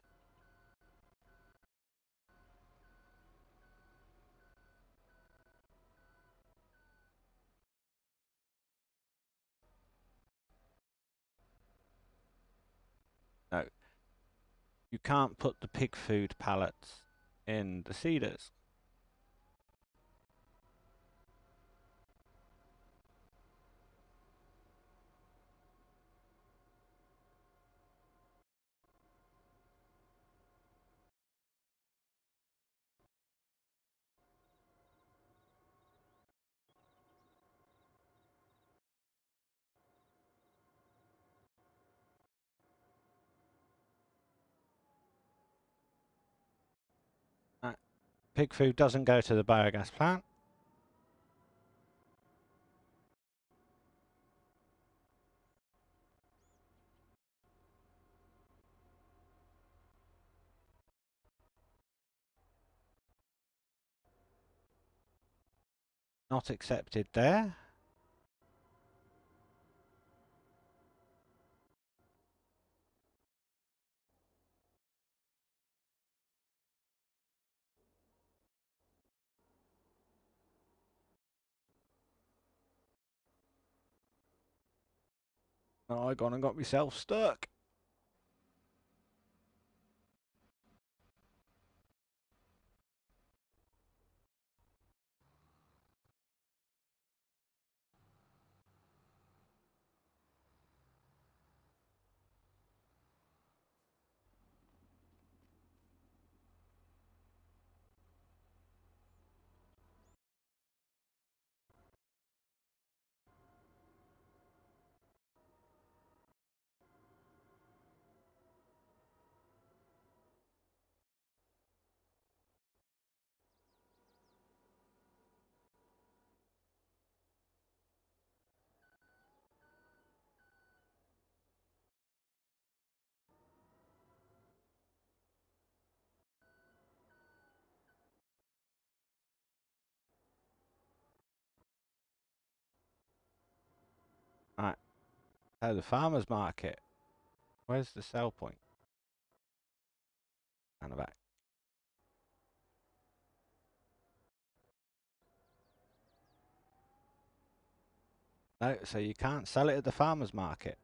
No, you can't put the pig food pallets in the seeders. Pig food doesn't go to the biogas plant. Not accepted there. Oh, I gone and got myself stuck. Right. So the farmer's market. Where's the sell point? And the back. No, so you can't sell it at the farmer's market.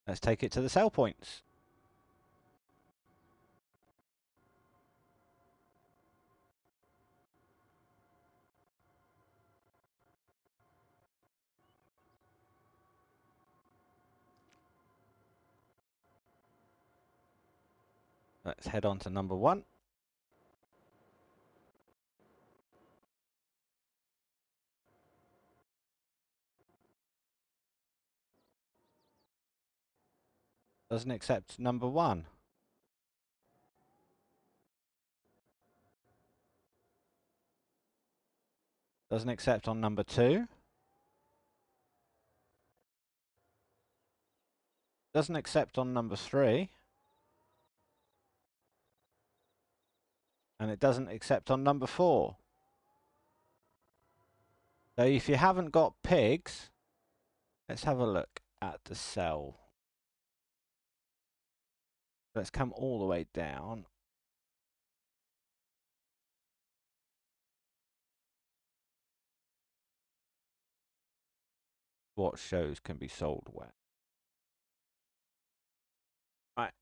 Let's take it to the sell points. Let's head on to number 1. Doesn't accept number 1. Doesn't accept on number 2. Doesn't accept on number 3. And it doesn't accept on number 4. So if you haven't got pigs, let's have a look at the cell. Let's come all the way down. What shows can be sold where? Right.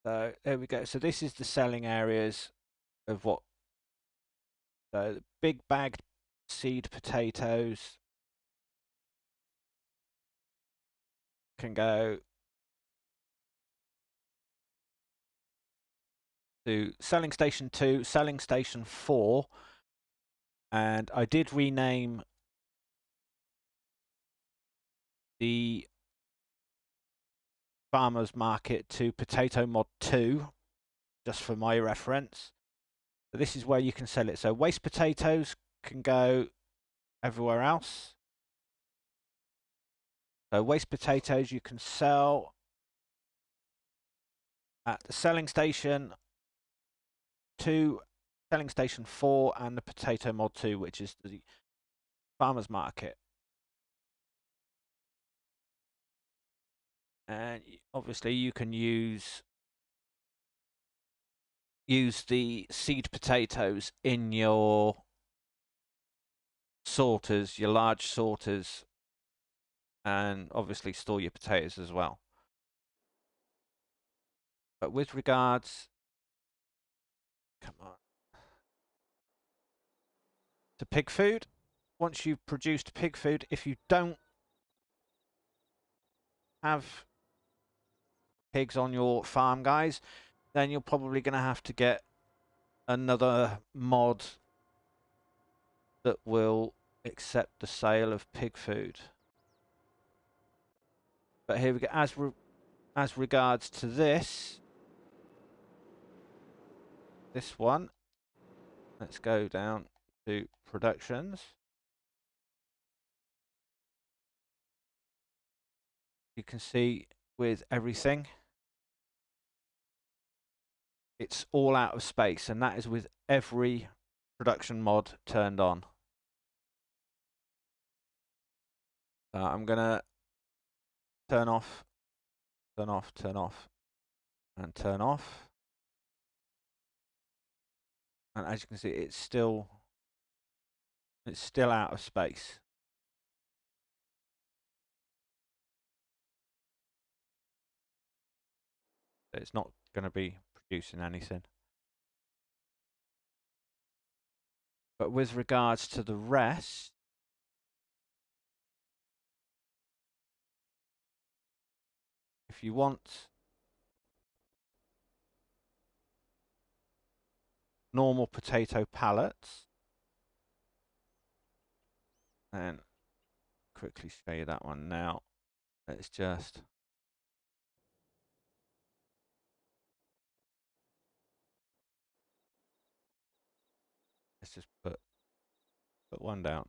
So there we go. So this is the selling areas of what. So the big bagged seed potatoes can go to selling station 2, selling station 4, and I did rename the farmers market to Potato Mod 2, just for my reference. So this is where you can sell it. So waste potatoes can go everywhere else. So waste potatoes you can sell at the selling station 2, selling station 4, and the Potato Mod 2, which is the farmers market. And obviously you can use the seed potatoes in your sorters, your large sorters, and obviously store your potatoes as well. But with regards, come on, to pig food, once you've produced pig food, if you don't have pigs on your farm, guys, then you're probably going to have to get another mod that will accept the sale of pig food. But here we go. As regards to this one, let's go down to productions. You can see with everything, it's all out of space, and that is with every production mod turned on. I'm gonna turn off, turn off, turn off, and turn off. And as you can see, it's still out of space. It's not going to be producing anything. But with regards to the rest, if you want normal potato pallets, and quickly show you that one now. Let's just put one down.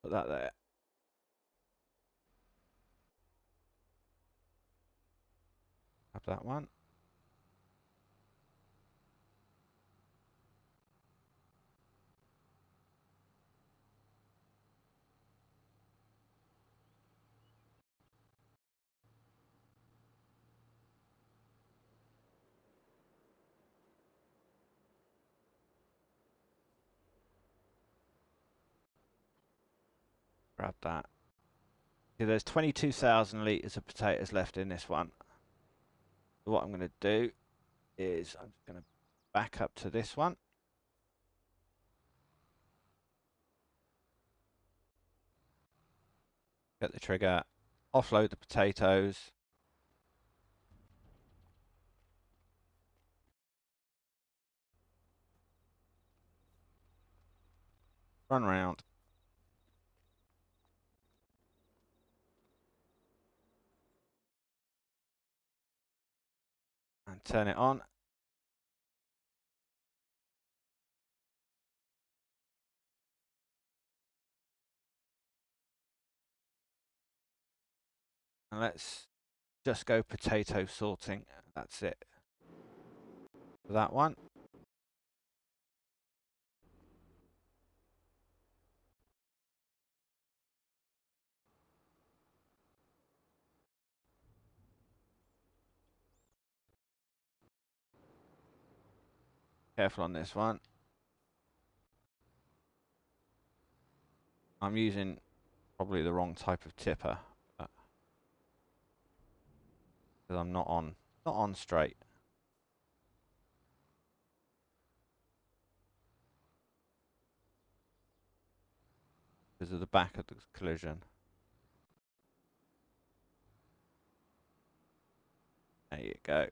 Put that there. Have that one. Grab that. See, there's 22,000 litres of potatoes left in this one. So what I'm going to do is I'm just going to back up to this one. Get the trigger, offload the potatoes. Run around. turn it on. And let's just go potato sorting. That's it. For that one. Careful on this one. I'm using probably the wrong type of tipper, because I'm not on straight. Because of the back of the collision. There you go.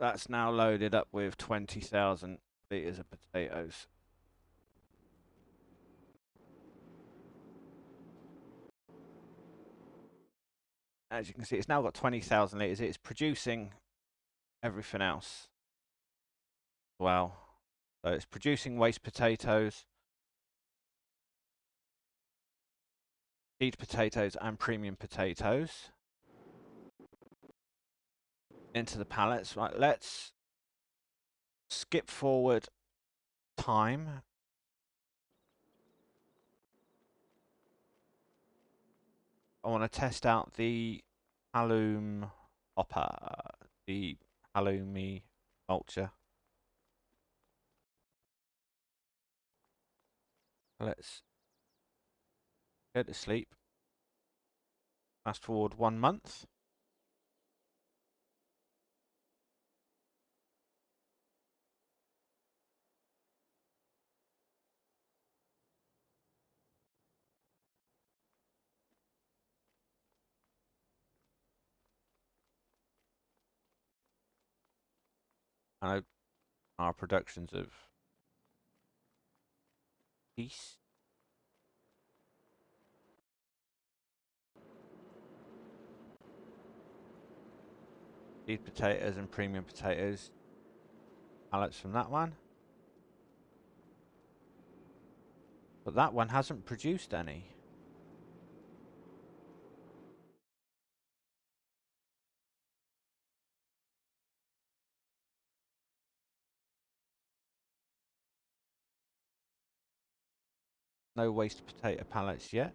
That's now loaded up with 20,000 litres of potatoes. As you can see, it's now got 20,000 litres. It's producing everything else. Well, so it's producing waste potatoes, seed potatoes, and premium potatoes into the pallets. Right, let's skip forward time. I want to test out the halloum hopper, the halloumi mulcher. Let's go to sleep. Fast forward 1 month. And our productions of geese. Seed potatoes and premium potatoes. Pallets from that one. But that one hasn't produced any. No waste potato pallets yet.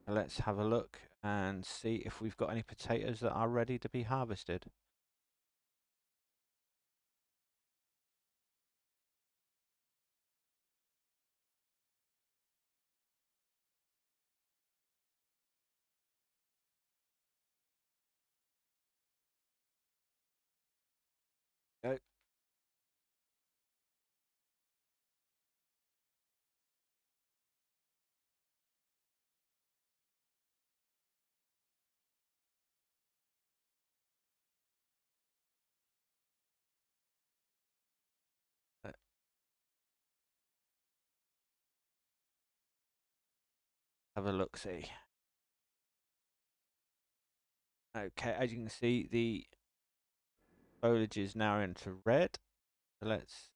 Let's have a look and see if we've got any potatoes that are ready to be harvested. Go. Have a look, see. Okay, as you can see, the foliage is now into red. So let's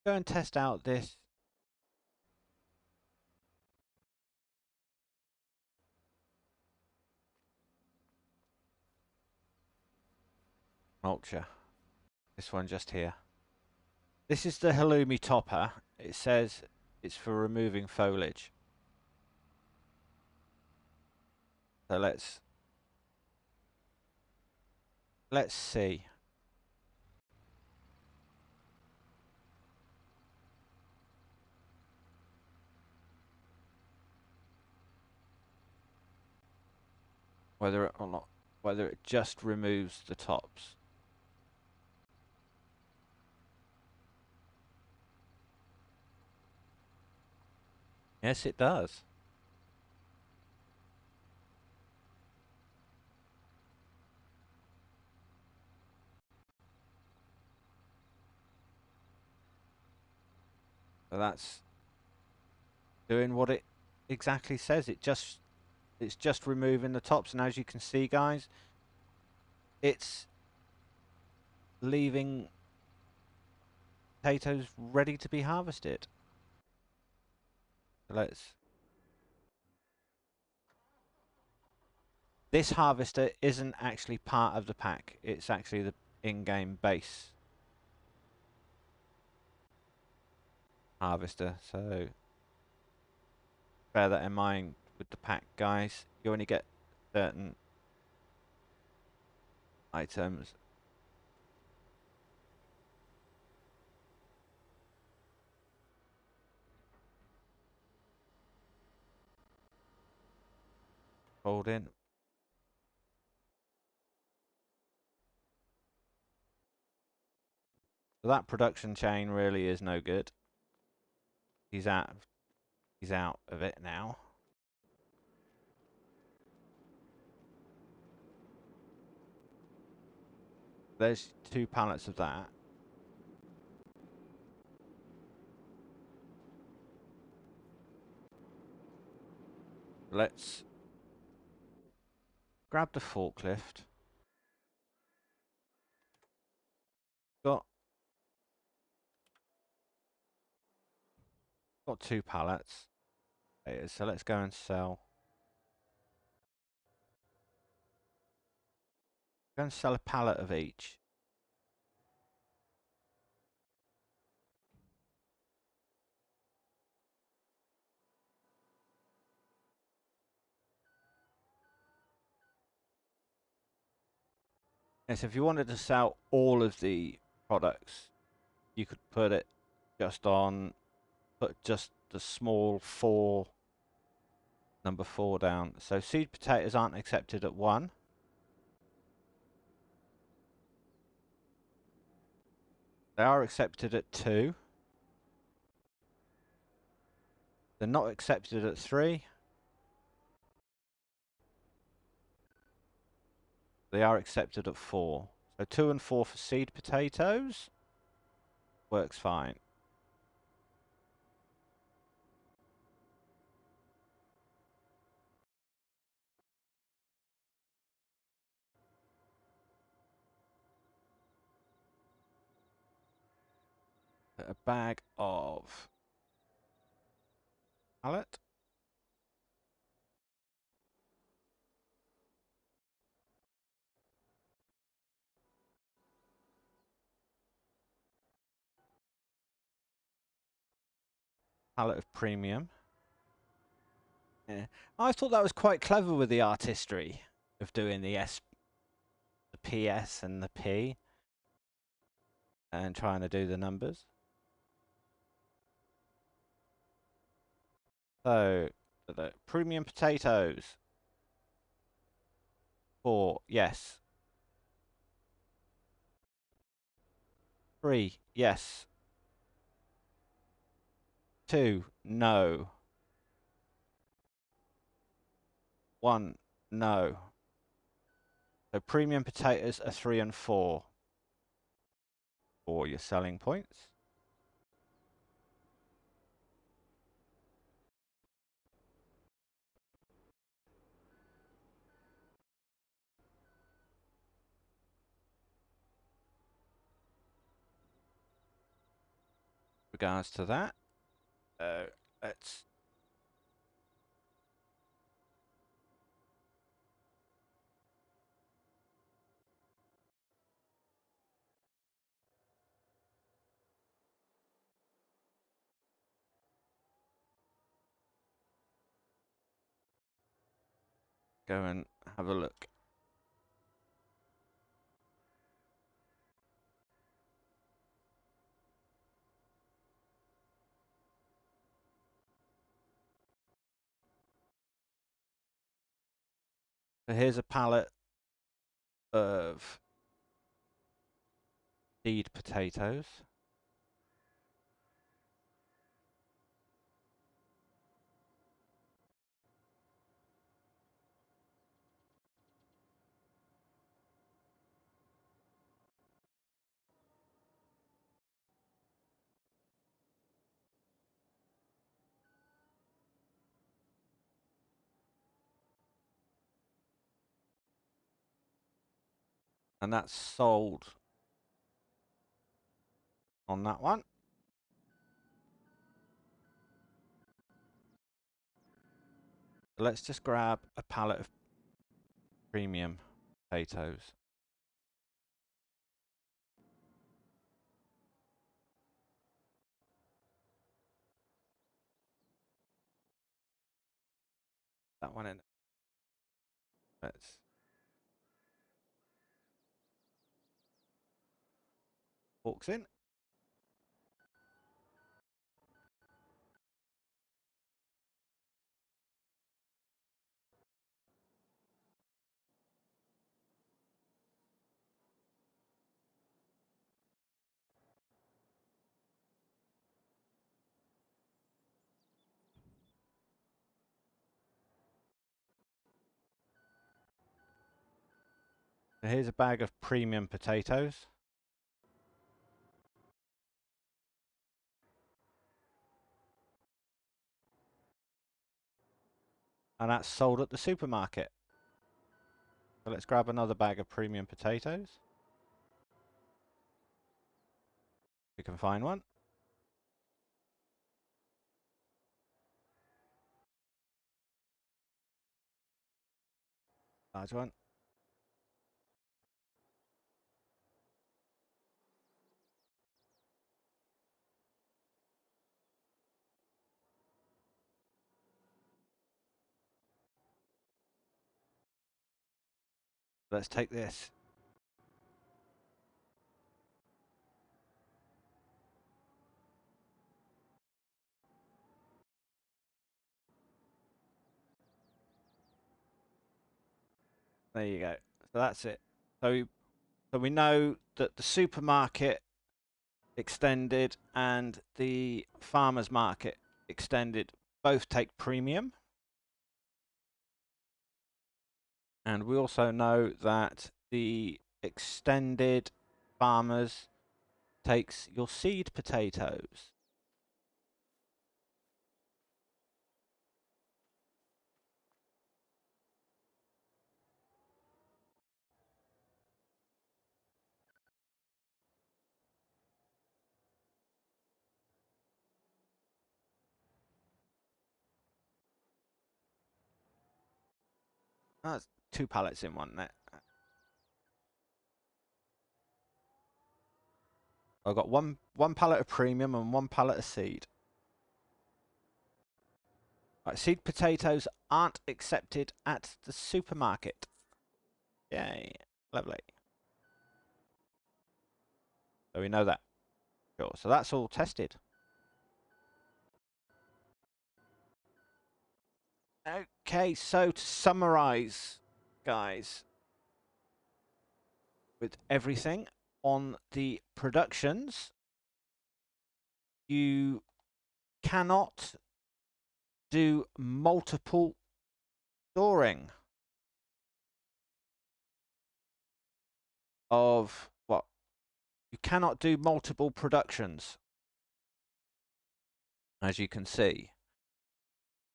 go and test out this mulcher. This one just here. This is the halloumi topper. It says it's for removing foliage. So let's see. Whether it or not, whether it just removes the tops. Yes, it does. So that's doing what it exactly says. It's just removing the tops, and as you can see, guys, it's leaving potatoes ready to be harvested. So this harvester isn't actually part of the pack. It's actually the in-game base harvester. So bear that in mind with the pack, guys. You only get certain items. Hold in. So that production chain really is no good. He's out. He's out of it now. There's 2 pallets of that. Let's grab the forklift. Got 2 pallets. So let's go and sell. Go and sell a pallet of each. Yes, if you wanted to sell all of the products, you could put it just on, put just the small number 4 down. So seed potatoes aren't accepted at 1. They are accepted at 2. They're not accepted at 3. They are accepted at 4. So 2 and 4 for seed potatoes. Works fine. A bag of pallet. Pallet of premium. Yeah. I thought that was quite clever with the artistry of doing the PS and the P and trying to do the numbers. So, the premium potatoes. 4, yes. 3, yes. 2, no. 1, no. So premium potatoes are 3 and 4 for your selling points. Regards to that, let's go and have a look. So here's a pallet of seed potatoes. And that's sold on that one. Let's just grab a pallet of premium potatoes. That one in. Let's. Forks in. So here's a bag of premium potatoes. And that's sold at the supermarket. So let's grab another bag of premium potatoes. We can find one. Large one. Let's take this. There you go. So that's it. So we know that the supermarket extended and the farmers market extended both take premium. And we also know that the extended farmers takes your seed potatoes. That's 2 pallets in one there. I've got one pallet of premium and 1 pallet of seed. Right, seed potatoes aren't accepted at the supermarket. Yay, lovely. So we know that. Sure. So that's all tested. Okay, so to summarize, guys, with everything on the productions, you cannot do multiple storing of what? You cannot do multiple productions. As you can see,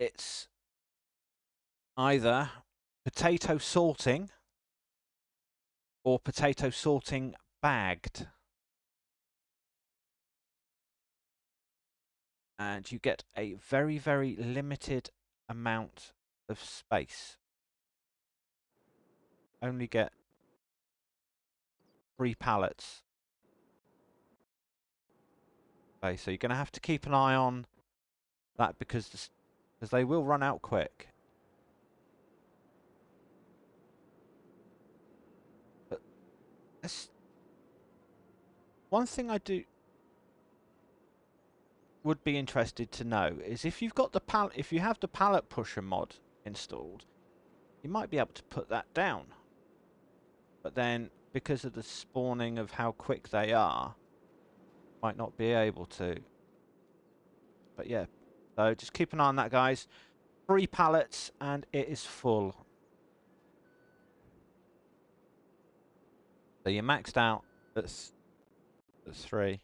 it's either potato sorting or potato sorting bagged. And you get a very, very limited amount of space. Only get 3 pallets. Okay, so you're going to have to keep an eye on that because they will run out quick. But one thing I would be interested to know is if you've got the if you have the pallet pusher mod installed, you might be able to put that down. But then, because of the spawning of how quick they are, might not be able to. But yeah, so just keep an eye on that, guys. 3 pallets and it is full. So you're maxed out at 3.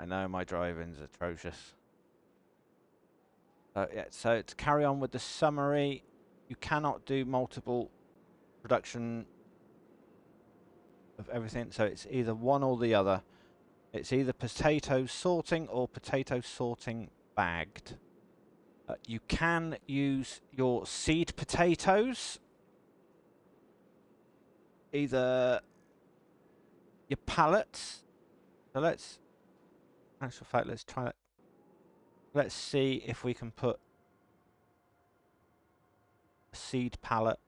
I know my driving's atrocious. Yeah, so to carry on with the summary, you cannot do multiple production of everything, so it's either one or the other. It's either potato sorting or potato sorting bagged. You can use your seed potatoes, either your pallets. So let's, actual fact, let's try it. Let's see if we can put a seed pallet.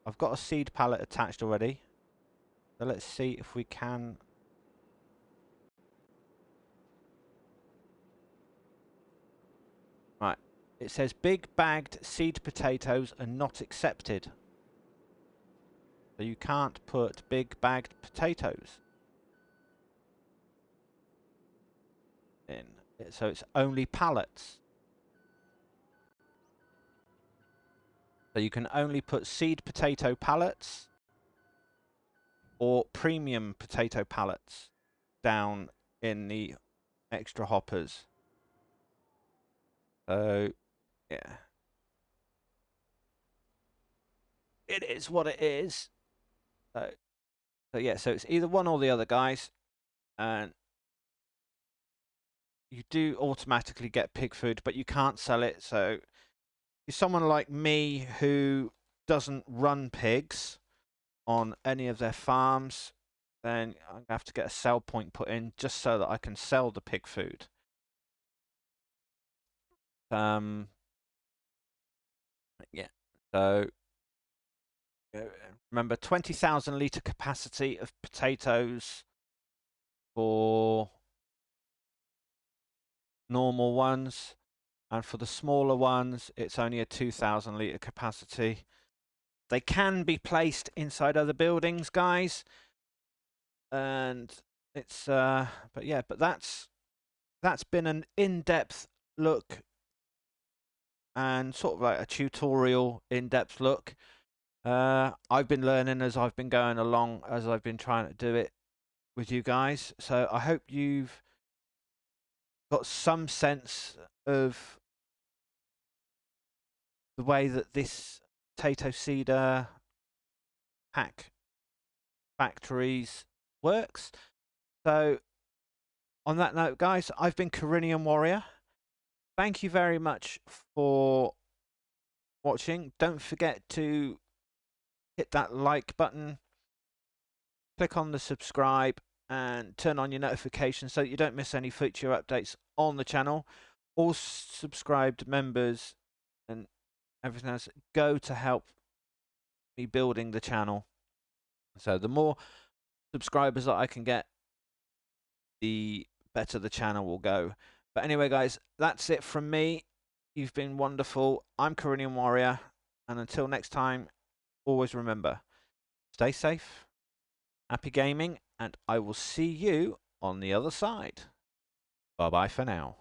I've got a seed pallet attached already. So let's see if we can. Right. It says big bagged seed potatoes are not accepted. So you can't put big bagged potatoes in. So it's only pallets. So you can only put seed potato pallets or premium potato pallets down in the extra hoppers. So, yeah. It is what it is. So yeah, so it's either one or the other, guys. And you do automatically get pig food, but you can't sell it. So if someone like me who doesn't run pigs on any of their farms, then I'm going to have to get a sell point put in just so that I can sell the pig food. Yeah. So remember, 20,000 litre capacity of potatoes for normal ones, and for the smaller ones, it's only a 2,000 litre capacity. They can be placed inside other buildings, guys, and it's but yeah, but that's been an in-depth look and sort of like a tutorial in-depth look. I've been learning as I've been going along, as I've been trying to do it with you guys. So I hope you've got some sense of the way that this potato seeder pack factories works. So on that note, guys, I've been Carinian Warrior. Thank you very much for watching. Don't forget to hit that like button, click on the subscribe, and turn on your notifications so that you don't miss any future updates on the channel. All subscribed members and everything else go to help me building the channel. So the more subscribers that I can get, the better the channel will go. But anyway, guys, that's it from me. You've been wonderful. I'm Carinian Warrior, and until next time, always remember, stay safe, happy gaming, and I will see you on the other side. Bye-bye for now.